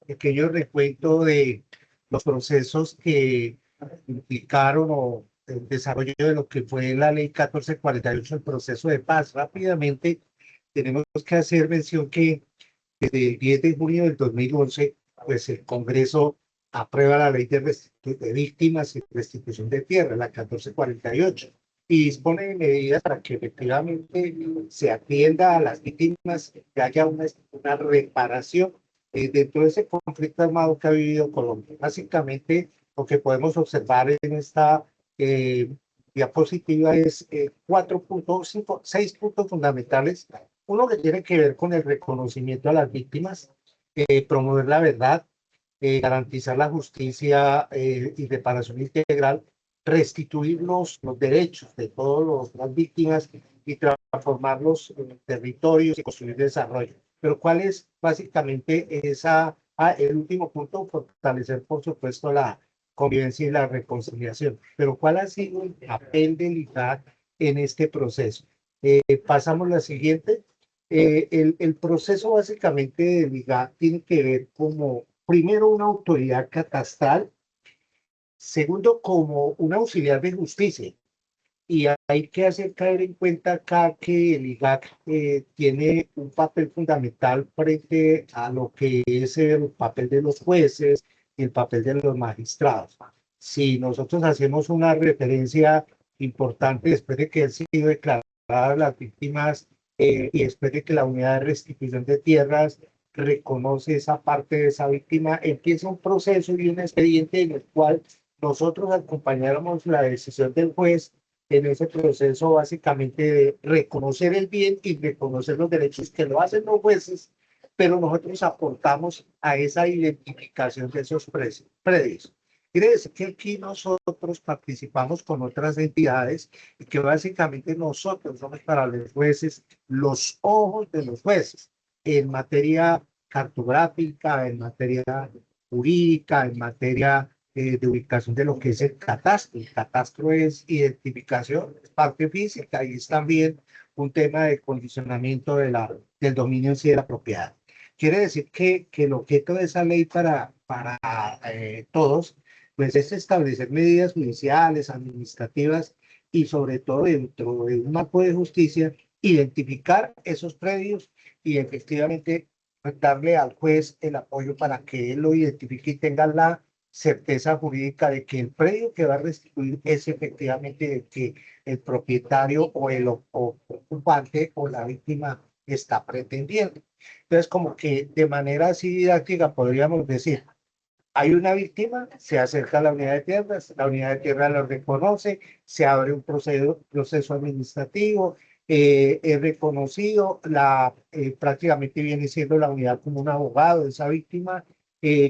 pequeño recuento de los procesos que implicaron o el desarrollo de lo que fue la ley 1448, el proceso de paz. Rápidamente, tenemos que hacer mención que desde el 10 de junio del 2011, pues el Congreso aprueba la ley de víctimas y restitución de tierra, la 1448, y dispone de medidas para que efectivamente se atienda a las víctimas, que haya una reparación dentro de ese conflicto armado que ha vivido Colombia. Básicamente, lo que podemos observar en esta diapositiva es 6 puntos fundamentales. Uno que tiene que ver con el reconocimiento a las víctimas, promover la verdad, garantizar la justicia y reparación integral, restituir los derechos de todas las víctimas y transformarlos en territorios y construir desarrollo. Pero ¿cuál es básicamente el último punto? Fortalecer, por supuesto, la convivencia y la reconciliación. Pero ¿cuál ha sido el papel del IGAC en este proceso? Pasamos a la siguiente. El proceso básicamente del IGAC tiene que ver como, primero, una autoridad catastral, segundo, como un auxiliar de justicia. Y hay que hacer caer en cuenta acá que el IGAC tiene un papel fundamental frente a lo que es el papel de los jueces y el papel de los magistrados. Si nosotros hacemos una referencia importante después de que han sido declaradas las víctimas y después de que la unidad de restitución de tierras reconoce esa parte de esa víctima, empieza un proceso y un expediente en el cual nosotros acompañáramos la decisión del juez en ese proceso básicamente de reconocer el bien y reconocer los derechos que lo hacen los jueces, pero nosotros aportamos a esa identificación de esos predios. Quiere decir que aquí nosotros participamos con otras entidades y que básicamente nosotros somos para los jueces los ojos de los jueces en materia cartográfica, en materia jurídica, en materia de ubicación de lo que es el catastro. El catastro es identificación, es parte física y es también un tema de condicionamiento del dominio en sí de la propiedad. Quiere decir que el objeto de esa ley para todos pues es establecer medidas judiciales, administrativas y sobre todo dentro de un marco de justicia, identificar esos predios y efectivamente darle al juez el apoyo para que él lo identifique y tenga la certeza jurídica de que el predio que va a restituir es efectivamente el que el propietario o el ocupante o la víctima está pretendiendo. Entonces, como que de manera así didáctica podríamos decir, hay una víctima, se acerca a la unidad de tierras, la unidad de tierras lo reconoce, se abre un proceso administrativo, es reconocido, prácticamente viene siendo la unidad como un abogado de esa víctima.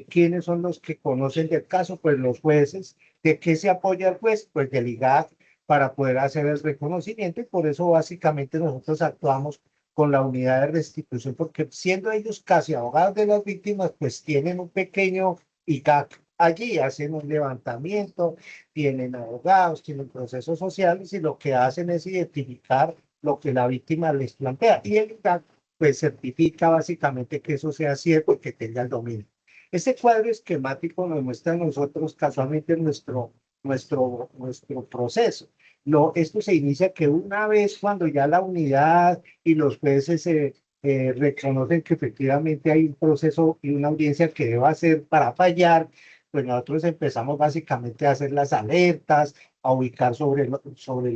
¿Quiénes son los que conocen del caso? Pues los jueces. ¿De qué se apoya el juez? Pues del IGAC para poder hacer el reconocimiento y por eso básicamente nosotros actuamos con la unidad de restitución, porque siendo ellos casi abogados de las víctimas, pues tienen un pequeño IGAC allí, hacen un levantamiento, tienen abogados, tienen procesos sociales y lo que hacen es identificar lo que la víctima les plantea y el IGAC pues certifica básicamente que eso sea cierto y que tenga el dominio. Este cuadro esquemático nos muestra a nosotros casualmente nuestro proceso. No, esto se inicia que una vez cuando ya la unidad y los jueces reconocen que efectivamente hay un proceso y una audiencia que deba hacer para fallar, pues nosotros empezamos básicamente a hacer las alertas, a ubicar sobre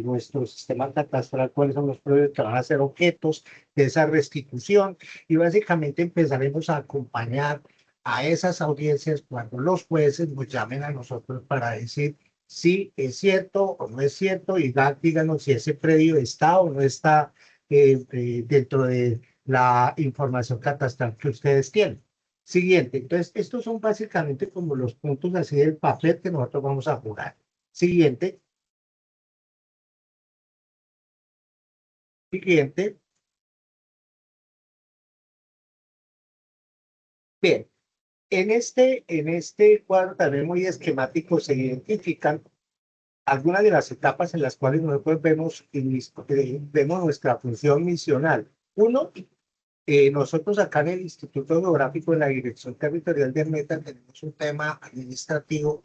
nuestro sistema catastral cuáles son los predios que van a ser objetos de esa restitución y básicamente empezaremos a acompañar a esas audiencias cuando los jueces nos llamen a nosotros para decir si es cierto o no es cierto y díganos si ese predio está o no está dentro de la información catastral que ustedes tienen. Siguiente, entonces estos son básicamente como los puntos así del papel que nosotros vamos a jugar. Siguiente. Siguiente. Bien, en este cuadro también muy esquemático se identifican algunas de las etapas en las cuales nosotros vemos nuestra función misional. Uno, nosotros acá en el Instituto Geográfico, en la Dirección Territorial de Meta, tenemos un tema administrativo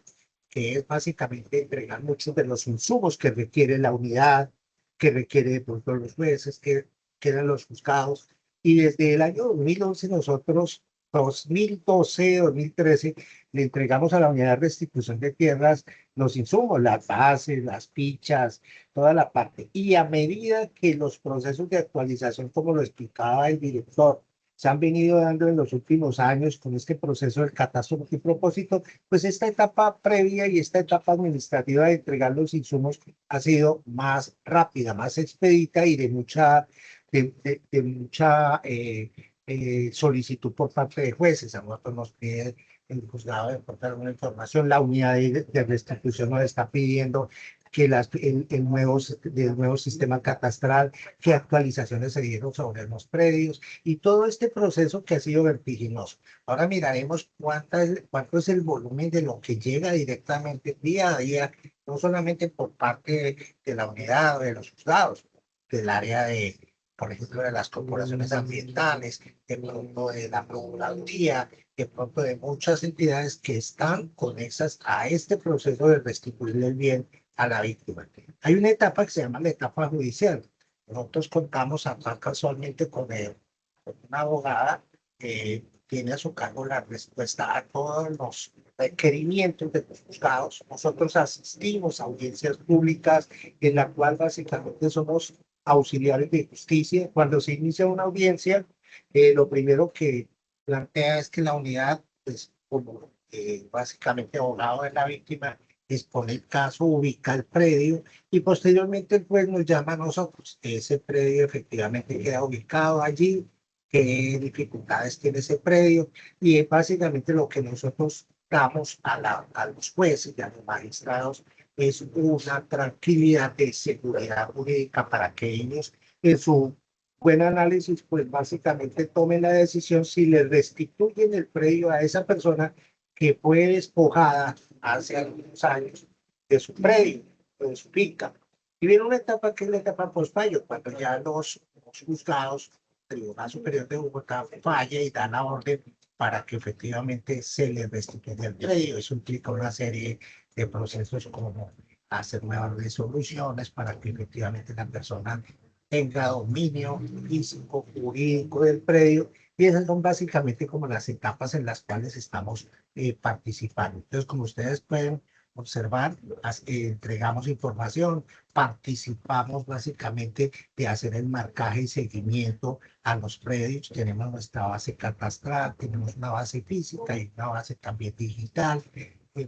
que es básicamente entregar muchos de los insumos que requiere la unidad, que requiere de pronto los jueces, que eran los juzgados. Y desde el año 2011 nosotros, 2012, 2013, le entregamos a la unidad de restitución de tierras los insumos, las bases, las fichas, toda la parte. Y a medida que los procesos de actualización, como lo explicaba el director, se han venido dando en los últimos años con este proceso del catastro multipropósito, pues esta etapa previa y esta etapa administrativa de entregar los insumos ha sido más rápida, más expedita y de mucha solicitud por parte de jueces. A nosotros nos pide el juzgado de aportar alguna información, la unidad de restitución nos está pidiendo que el nuevo sistema catastral, qué actualizaciones se dieron sobre los predios y todo este proceso que ha sido vertiginoso. Ahora miraremos cuánto es el volumen de lo que llega directamente día a día, no solamente por parte de la unidad o de los juzgados, del área por ejemplo, de las corporaciones ambientales, de pronto de la Procuraduría, de pronto de muchas entidades que están conexas a este proceso de restituir el bien a la víctima. Hay una etapa que se llama la etapa judicial. Nosotros contamos acá casualmente con una abogada que tiene a su cargo la respuesta a todos los requerimientos de los juzgados. Nosotros asistimos a audiencias públicas en la cual básicamente somos auxiliares de justicia. Cuando se inicia una audiencia, lo primero que plantea es que la unidad, pues, como básicamente abogado de la víctima, expone el caso, ubica el predio y posteriormente el juez nos llama a nosotros. Ese predio efectivamente queda ubicado allí, qué dificultades tiene ese predio y es básicamente lo que nosotros damos a los jueces y a los magistrados es una tranquilidad de seguridad jurídica para que ellos en su buen análisis pues básicamente tomen la decisión si le restituyen el predio a esa persona que fue despojada hace algunos años de su predio, de su finca. Y viene una etapa que es la etapa post-fallo, cuando ya los juzgados, el Tribunal Superior de Bogotá falla y da la orden para que efectivamente se le restituya el predio. Eso implica una serie de procesos como hacer nuevas resoluciones para que efectivamente la persona tenga dominio físico, jurídico del predio. Y esas son básicamente como las etapas en las cuales estamos participando. Entonces, como ustedes pueden observar, entregamos información, participamos básicamente de hacer el marcaje y seguimiento a los predios. Tenemos nuestra base catastral, tenemos una base física y una base también digital.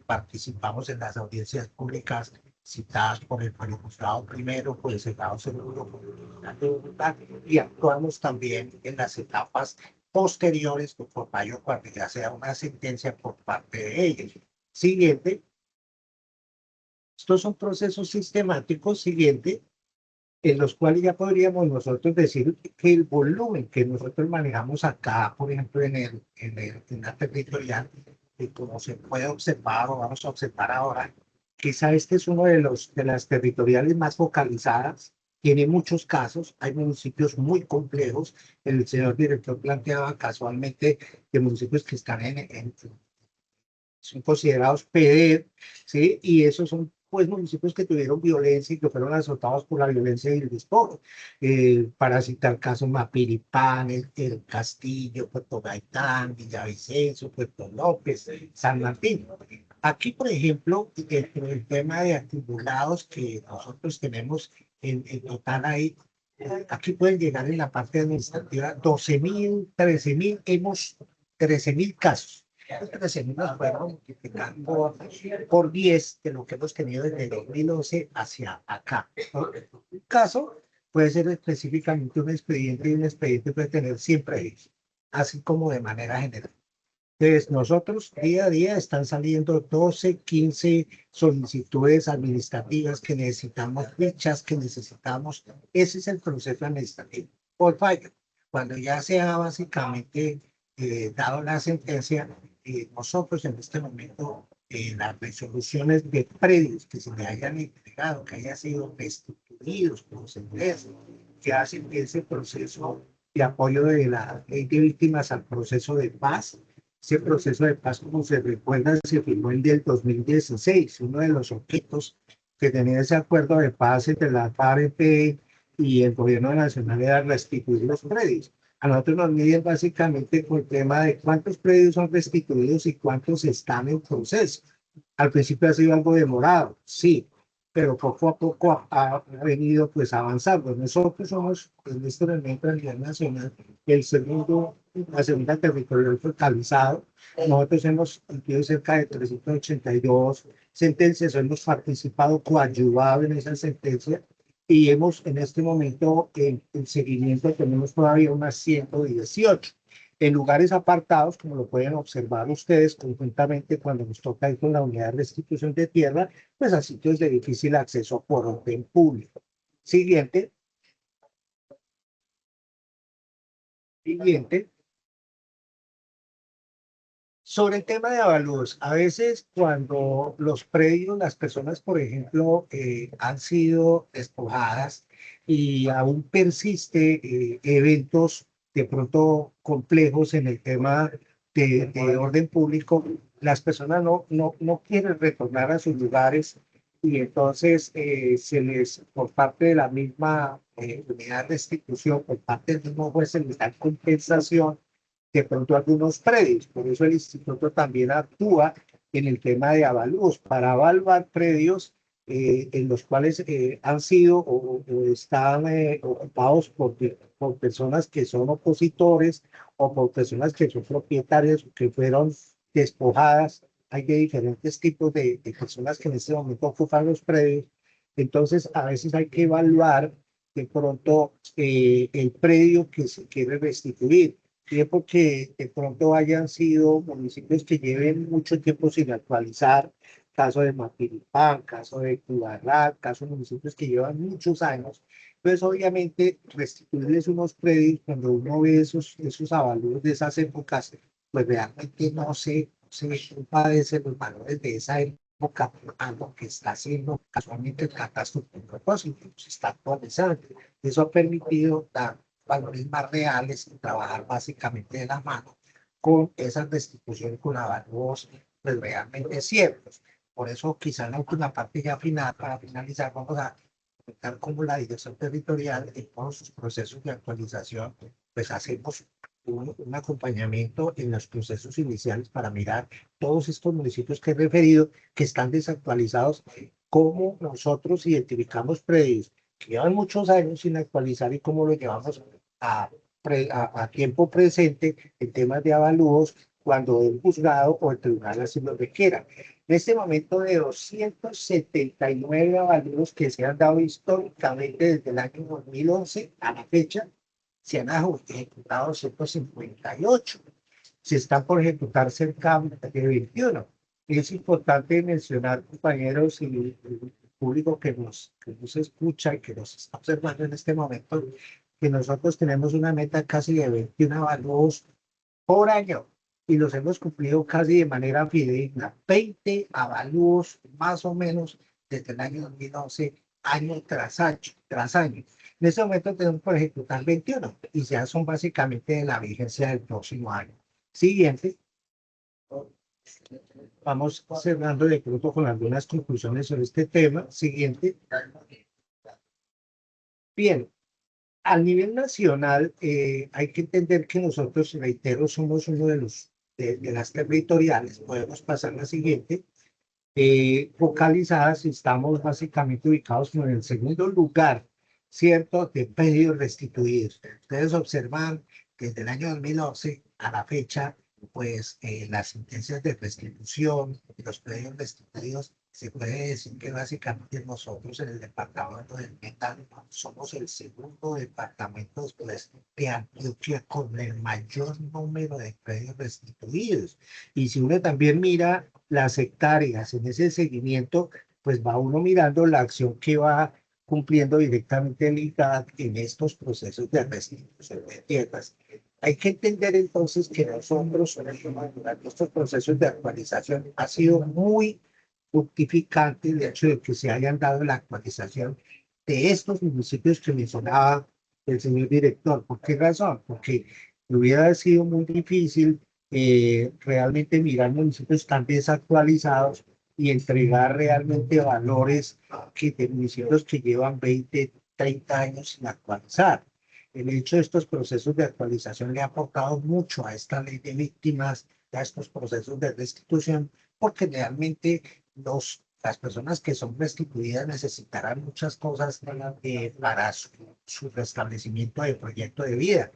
Participamos en las audiencias públicas citadas por el juzgado primero, por el juzgado segundo, por el tribunal de Bogotá, y actuamos también en las etapas posteriores por fallo cuando ya sea una sentencia por parte de ellos. Siguiente. Estos son procesos sistemáticos, siguiente, en los cuales ya podríamos nosotros decir que el volumen que nosotros manejamos acá, por ejemplo, en la territorial, y como se puede observar o vamos a observar ahora, quizá este es uno de las territoriales más focalizadas, tiene muchos casos, hay municipios muy complejos, el señor director planteaba casualmente que municipios que están son considerados PD, ¿sí? Y esos son pues municipios que tuvieron violencia y que fueron azotados por la violencia y el despojo. Para citar casos Mapiripán, el Castillo, Puerto Gaitán, Villavicencio, Puerto López, San Martín. Aquí, por ejemplo, dentro del tema de acumulados que nosotros tenemos en total ahí, aquí pueden llegar en la parte administrativa 12.000, 13.000, 13.000 casos. Los 13.000 los podemos multiplicar por 10 de lo que hemos tenido desde 2011 hacia acá, ¿no? Un caso puede ser específicamente un expediente y un expediente puede tener 100 predios, así como de manera general. Entonces, nosotros día a día están saliendo 12, 15 solicitudes administrativas que necesitamos, fichas que necesitamos. Ese es el proceso administrativo. Por fallo, cuando ya se ha básicamente dado la sentencia, nosotros en este momento, las resoluciones de predios que se le hayan entregado, que hayan sido restituidos por los empresas, que hacen ese proceso de apoyo de la ley de víctimas al proceso de paz. Ese proceso de paz, como se recuerda, se firmó el del 2016. Uno de los objetos que tenía ese acuerdo de paz entre la FARC y el gobierno nacional era restituir los predios. A nosotros nos miden básicamente con el tema de cuántos predios son restituidos y cuántos están en proceso. Al principio ha sido algo demorado, sí, pero poco a poco ha venido pues avanzando. Nosotros somos en este momento a nivel nacional la segunda territorial focalizado. Nosotros hemos cumplido cerca de 382 sentencias, hemos participado, coadyuvado en esa sentencia y hemos en este momento en seguimiento tenemos todavía unas 118. En lugares apartados, como lo pueden observar ustedes conjuntamente cuando nos toca ir con la unidad de restitución de tierra, pues a sitios de difícil acceso por orden público. Siguiente. Sobre el tema de avalúos, a veces cuando los predios, las personas, por ejemplo, han sido despojadas y aún persiste eventos de pronto complejos en el tema de orden público, las personas no quieren retornar a sus lugares y entonces se les, por parte de la misma unidad de restitución, por parte del mismo juez, se les da compensación de pronto algunos predios. Por eso el instituto también actúa en el tema de avalúos para evaluar predios en los cuales han sido o están ocupados por personas que son opositores o por personas que son propietarias que fueron despojadas. Hay de diferentes tipos de personas que en este momento ocupan los predios. Entonces, a veces hay que evaluar de pronto el predio que se quiere restituir. Bien, porque de pronto hayan sido municipios que lleven mucho tiempo sin actualizar, caso de Mapiripán, caso de Cubarrá, caso de municipios que llevan muchos años. Pues obviamente restituirles unos predios, cuando uno ve esos avalúos de esas épocas, pues realmente no se padece los valores de esa época, algo que está haciendo casualmente el catastro con propósito, se está actualizando. Eso ha permitido dar valores más reales y trabajar básicamente de la mano con esa restitución con avalúos pues, realmente ciertos. Por eso quizá en la última parte ya final, para finalizar, vamos a comentar cómo la dirección territorial en todos sus procesos de actualización, pues hacemos un acompañamiento en los procesos iniciales para mirar todos estos municipios que he referido que están desactualizados, cómo nosotros identificamos predios que llevan muchos años sin actualizar y cómo lo llevamos a tiempo presente en temas de avalúos cuando el juzgado o el tribunal así lo requiera. En este momento de 279 avalúos que se han dado históricamente desde el año 2011 a la fecha, se han ejecutado 158. Se están por ejecutar cerca de 21. Es importante mencionar, compañeros y el público que nos escucha y que nos está observando en este momento, que nosotros tenemos una meta casi de 21 avalúos por año y los hemos cumplido casi de manera fidedigna. 20 avalúos más o menos desde el año 2011, año tras año. En este momento tenemos por ejecutar 21 y ya son básicamente de la vigencia del próximo año. Siguiente. Vamos cerrando de pronto con algunas conclusiones sobre este tema. Siguiente. Bien, a nivel nacional hay que entender que nosotros, reitero, somos uno de las territoriales. Podemos pasar a la siguiente. focalizadas, estamos básicamente ubicados en el segundo lugar, ¿cierto?, de predios restituidos. Ustedes observan que desde el año 2011 a la fecha, pues las sentencias de restitución de los predios restituidos, se puede decir que básicamente nosotros en el departamento del Meta somos el segundo departamento después de Antioquia con el mayor número de predios restituidos. Y si uno también mira las hectáreas en ese seguimiento, pues va uno mirando la acción que va cumpliendo directamente el IGAD en estos procesos de restitución de tierras. Hay que entender entonces que nosotros, durante estos procesos de actualización, ha sido muy fructificante el hecho de que se hayan dado la actualización de estos municipios que mencionaba el señor director. ¿Por qué razón? Porque hubiera sido muy difícil realmente mirar municipios tan desactualizados y entregar realmente valores que de municipios que llevan 20, 30 años sin actualizar. El hecho de estos procesos de actualización le ha aportado mucho a esta ley de víctimas, a estos procesos de restitución, porque realmente las personas que son restituidas necesitarán muchas cosas para su restablecimiento de proyecto de vida.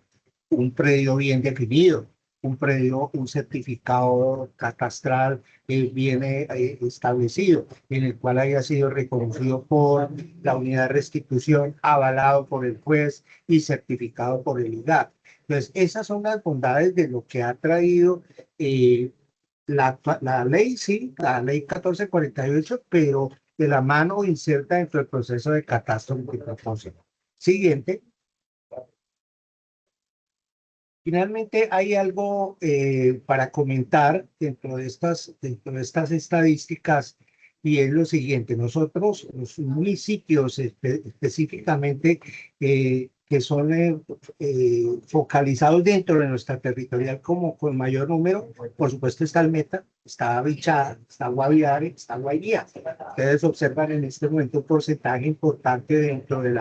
Un predio bien definido, un predio, un certificado catastral bien establecido, en el cual haya sido reconocido por la unidad de restitución, avalado por el juez y certificado por el IGAD. Entonces, esas son las bondades de lo que ha traído la ley, sí, la ley 1448, pero de la mano inserta dentro del proceso de catastro multipropósito. Siguiente. Finalmente, hay algo para comentar dentro de estas estadísticas, y es lo siguiente. Nosotros, los municipios específicamente que son focalizados dentro de nuestra territorial como con mayor número, por supuesto está el Meta, está Bichada, está Guaviare, está Guainía. Ustedes observan en este momento un porcentaje importante dentro de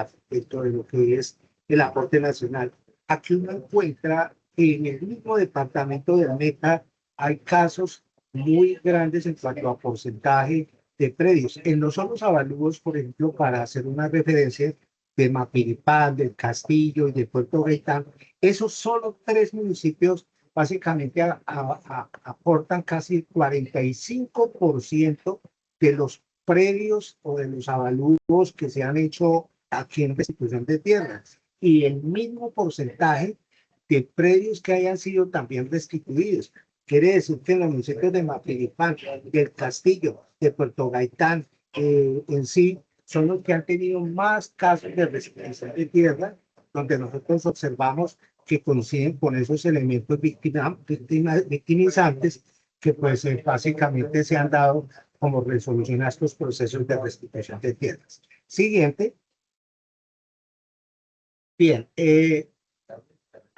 lo que es el aporte nacional. Aquí uno encuentra que en el mismo departamento del Meta hay casos muy grandes en cuanto a porcentaje de predios. En los zonos avalúos, por ejemplo, para hacer una referencia de Mapiripán, del Castillo y de Puerto Gaitán, esos solo 3 municipios básicamente aportan casi 45% de los predios o de los avalúos que se han hecho aquí en restitución de tierras, y el mismo porcentaje de predios que hayan sido también restituidos. Quiere decir que en los municipios de Mapiripán, del Castillo, de Puerto Gaitán, en sí, son los que han tenido más casos de restitución de tierra, donde nosotros observamos que coinciden con esos elementos victimizantes que pues básicamente se han dado como resolución a estos procesos de restitución de tierras. Siguiente. Bien,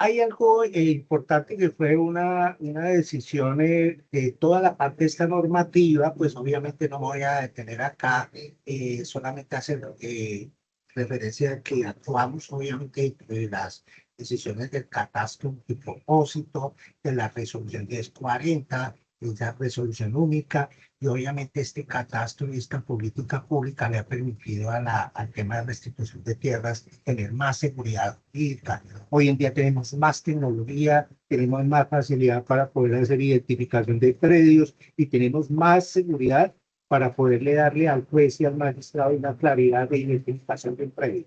hay algo importante que fue una decisión de toda la parte de esta normativa, pues obviamente no me voy a detener acá, solamente hacer referencia a que actuamos obviamente de las decisiones del catastro y propósito, de la resolución 1040, de la resolución única, y obviamente este catastro y esta política pública le ha permitido al tema de restitución de tierras tener más seguridad jurídica. Hoy en día tenemos más tecnología, tenemos más facilidad para poder hacer identificación de predios y tenemos más seguridad para poderle darle al juez y al magistrado una claridad de identificación del predio.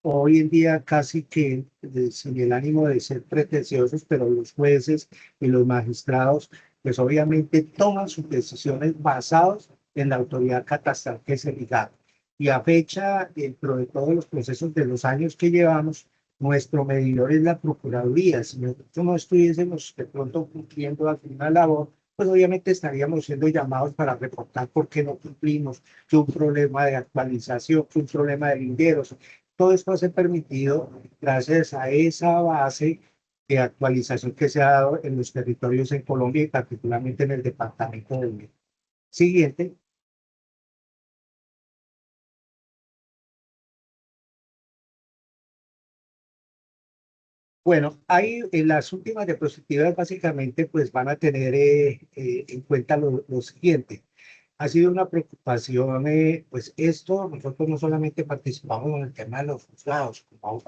Hoy en día casi que sin el ánimo de ser pretenciosos, pero los jueces y los magistrados pues obviamente toman sus decisiones basadas en la autoridad catastral que es el IGAD. Y a fecha, dentro de todos los procesos de los años que llevamos, nuestro medidor es la Procuraduría. Si nosotros no estuviésemos de pronto cumpliendo alguna labor, pues obviamente estaríamos siendo llamados para reportar por qué no cumplimos, que un problema de actualización, que un problema de linderos. Todo esto se ha permitido gracias a esa base de actualización que se ha dado en los territorios en Colombia y particularmente en el departamento del Meta. Siguiente. Bueno, ahí en las últimas diapositivas básicamente pues van a tener en cuenta lo siguiente. ha sido una preocupación, pues esto, nosotros no solamente participamos en el tema de los juzgados como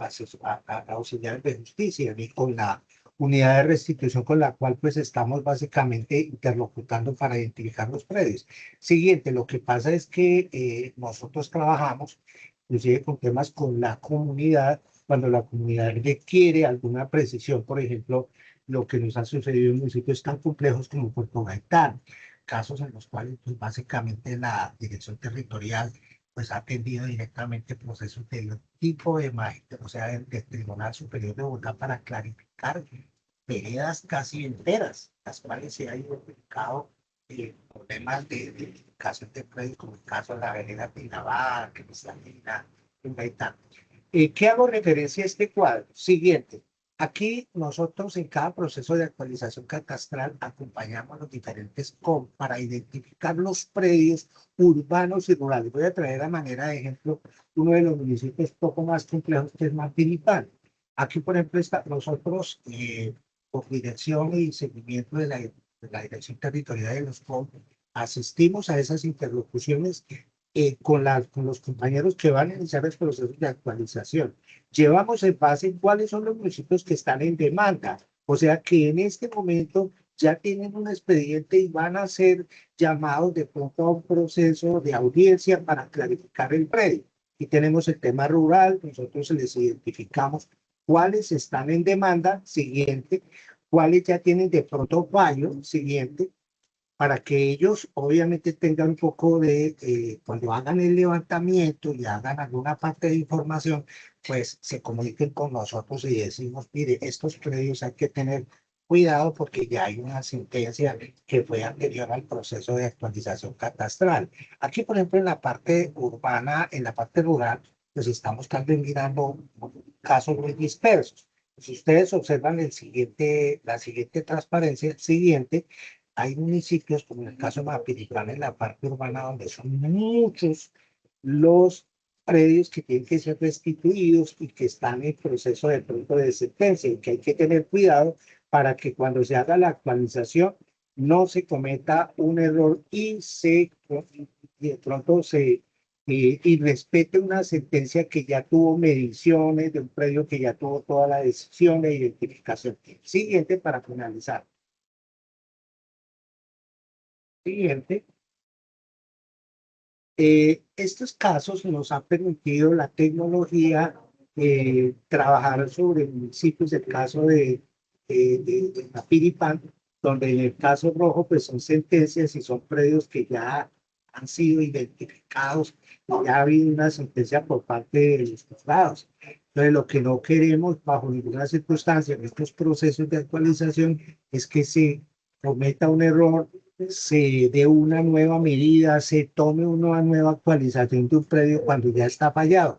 auxiliares de justicia, ni con la unidad de restitución con la cual pues estamos básicamente interlocutando para identificar los predios. Siguiente, lo que pasa es que nosotros trabajamos inclusive con temas con la comunidad, cuando la comunidad requiere alguna precisión, por ejemplo, lo que nos ha sucedido en municipios tan complejos como Puerto Gaitán, casos en los cuales pues, básicamente la dirección territorial pues ha atendido directamente procesos del tipo de magistrado, o sea, del Tribunal Superior de Bogotá para clarificar veredas casi enteras, las cuales se ha identificado problemas de identificación de predios, como el caso de la vereda Pinabá, que está en Gaitán. ¿Qué hago referencia a este cuadro? Siguiente. Aquí nosotros en cada proceso de actualización catastral acompañamos los diferentes COM para identificar los predios urbanos y rurales. Voy a traer a manera de ejemplo uno de los municipios poco más complejos que es Mapiripán. Aquí, por ejemplo, nosotros por dirección y seguimiento de la Dirección Territorial de los COM asistimos a esas interlocuciones con los compañeros que van a iniciar los procesos de actualización. Llevamos en base en cuáles son los municipios que están en demanda. O sea que en este momento ya tienen un expediente y van a ser llamados de pronto a un proceso de audiencia para clarificar el predio. Y tenemos el tema rural, nosotros les identificamos cuáles están en demanda, siguiente, cuáles ya tienen de pronto fallo, siguiente, para que ellos obviamente tengan un poco de, cuando hagan el levantamiento y hagan alguna parte de información, pues se comuniquen con nosotros y decimos, mire, estos predios hay que tener cuidado porque ya hay una sentencia que fue anterior al proceso de actualización catastral. Aquí, por ejemplo, en la parte urbana, en la parte rural, pues estamos tal vez mirando casos muy dispersos. Si ustedes observan la siguiente transparencia, siguiente, hay municipios, como en el caso de Mapiripán, en la parte urbana, donde son muchos los predios que tienen que ser restituidos y que están en proceso de pronto de sentencia y que hay que tener cuidado para que cuando se haga la actualización no se cometa un error y de pronto y respete una sentencia que ya tuvo mediciones de un predio que ya tuvo toda la decisión de identificación. Siguiente para finalizar. Siguiente. Estos casos nos han permitido la tecnología trabajar sobre municipios, el caso de Mapiripán, donde en el caso rojo pues son sentencias y son predios que ya han sido identificados, y ya ha habido una sentencia por parte de los juzgados. Entonces lo que no queremos bajo ninguna circunstancia en estos procesos de actualización es que se cometa un error, se dé una nueva medida, se tome una nueva actualización de un predio cuando ya está fallado.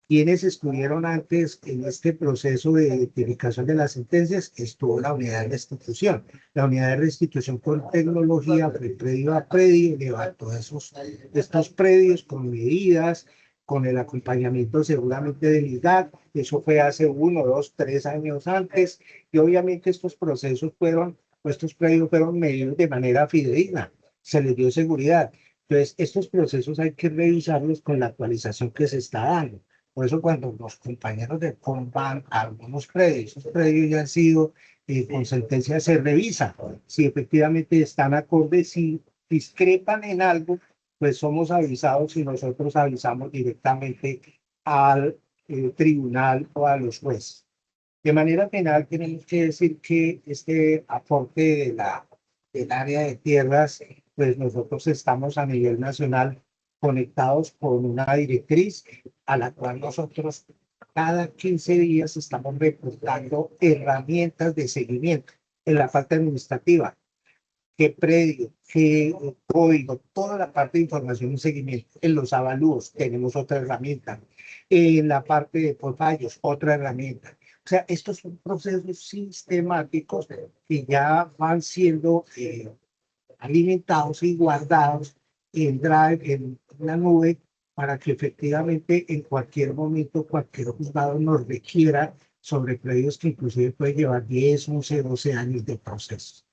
Quienes estuvieron antes en este proceso de identificación de las sentencias estuvo la unidad de restitución. La unidad de restitución con tecnología, de predio a predio, levantó estos predios con medidas, con el acompañamiento seguramente del IGAC. Eso fue hace 1, 2, 3 años antes. Y obviamente estos predios fueron medidos de manera fidedigna. Se les dio seguridad. Entonces, estos procesos hay que revisarlos con la actualización que se está dando. Por eso cuando los compañeros de COM van a algunos predios, esos predios ya han sido con sentencia, se revisa si efectivamente están acordes, si discrepan en algo, pues somos avisados y nosotros avisamos directamente al tribunal o a los jueces. De manera penal tenemos que decir que este aporte del área de tierras, pues nosotros estamos a nivel nacional conectados con una directriz a la cual nosotros cada 15 días estamos reportando herramientas de seguimiento en la parte administrativa, qué predio, qué código, toda la parte de información y seguimiento. En los avalúos tenemos otra herramienta, en la parte de fallos otra herramienta. O sea, estos son procesos sistemáticos que ya van siendo alimentados y guardados en Drive, en la nube, para que efectivamente en cualquier momento cualquier juzgado nos requiera sobre predios que inclusive puede llevar 10, 11, 12 años de procesos.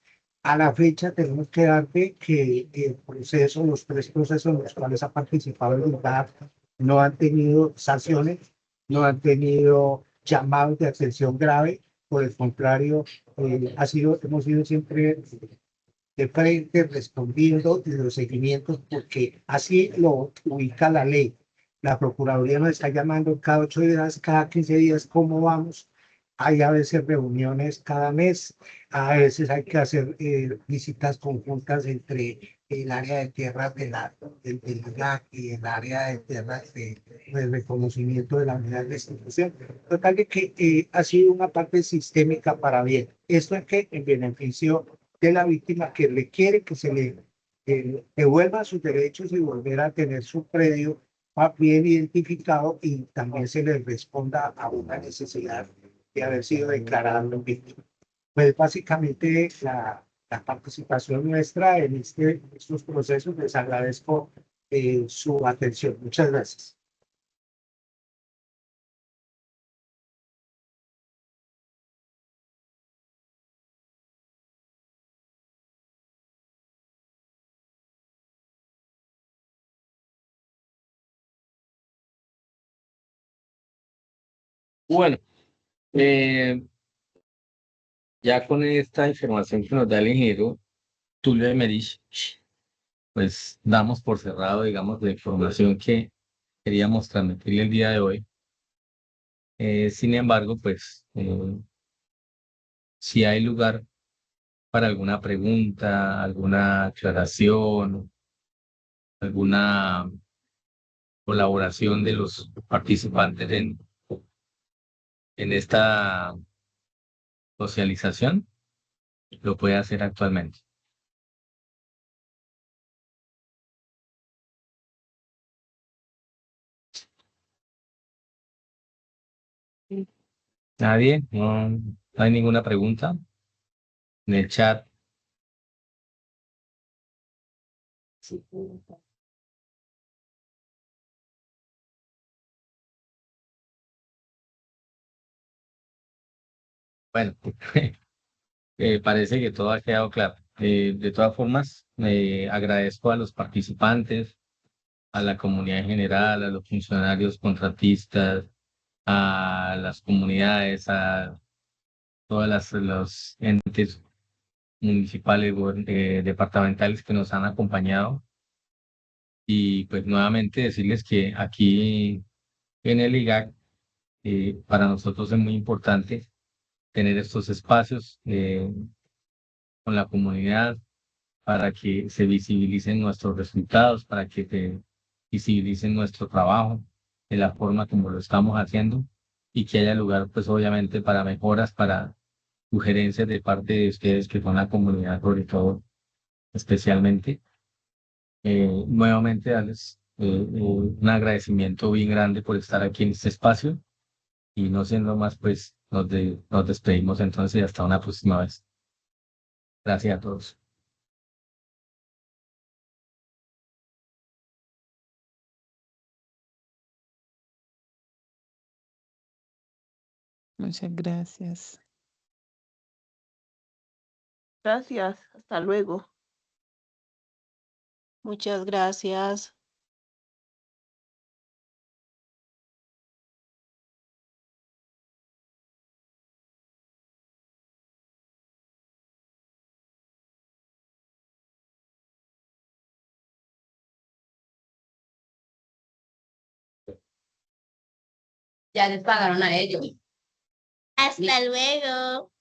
A la fecha tenemos que darte que el proceso, los 3 procesos en los cuales ha participado el lugar no han tenido sanciones, no han tenido llamados de atención grave, por el contrario, hemos sido siempre de frente respondiendo y los seguimientos, porque así lo ubica la ley. La Procuraduría nos está llamando cada 8 días, cada 15 días, ¿cómo vamos? Hay a veces reuniones cada mes, a veces hay que hacer visitas conjuntas entre el área de tierras del IGAC y el área de tierras de reconocimiento de la unidad de institución. Total de que ha sido una parte sistémica para bien. Esto es que en beneficio de la víctima que le quiere que se le devuelva sus derechos y volver a tener su predio bien identificado y también se le responda a una necesidad de haber sido declarado víctima. Pues básicamente la participación nuestra en estos procesos. Les agradezco su atención. Muchas gracias. Bueno, ya con esta información que nos da el ingeniero Tulio Emerich, pues damos por cerrado, digamos, la información que queríamos transmitirle el día de hoy. Sin embargo, pues, si hay lugar para alguna pregunta, alguna aclaración, alguna colaboración de los participantes en esta socialización, lo puede hacer actualmente. ¿Nadie? No hay ninguna pregunta en el chat. Bueno, parece que todo ha quedado claro. De todas formas, agradezco a los participantes, a la comunidad en general, a los funcionarios contratistas, a las comunidades, a todas los entes municipales, departamentales que nos han acompañado. Y pues nuevamente decirles que aquí en el IGAC, para nosotros es muy importante tener estos espacios con la comunidad para que se visibilicen nuestros resultados, para que se visibilicen nuestro trabajo de la forma como lo estamos haciendo y que haya lugar, pues obviamente, para mejoras, para sugerencias de parte de ustedes que son la comunidad, sobre todo, especialmente. Nuevamente darles un agradecimiento bien grande por estar aquí en este espacio y no siendo más, pues nos despedimos entonces y hasta una próxima vez. Gracias a todos. Muchas gracias. Gracias, hasta luego. Muchas gracias. Ya les pagaron a ellos. Hasta luego.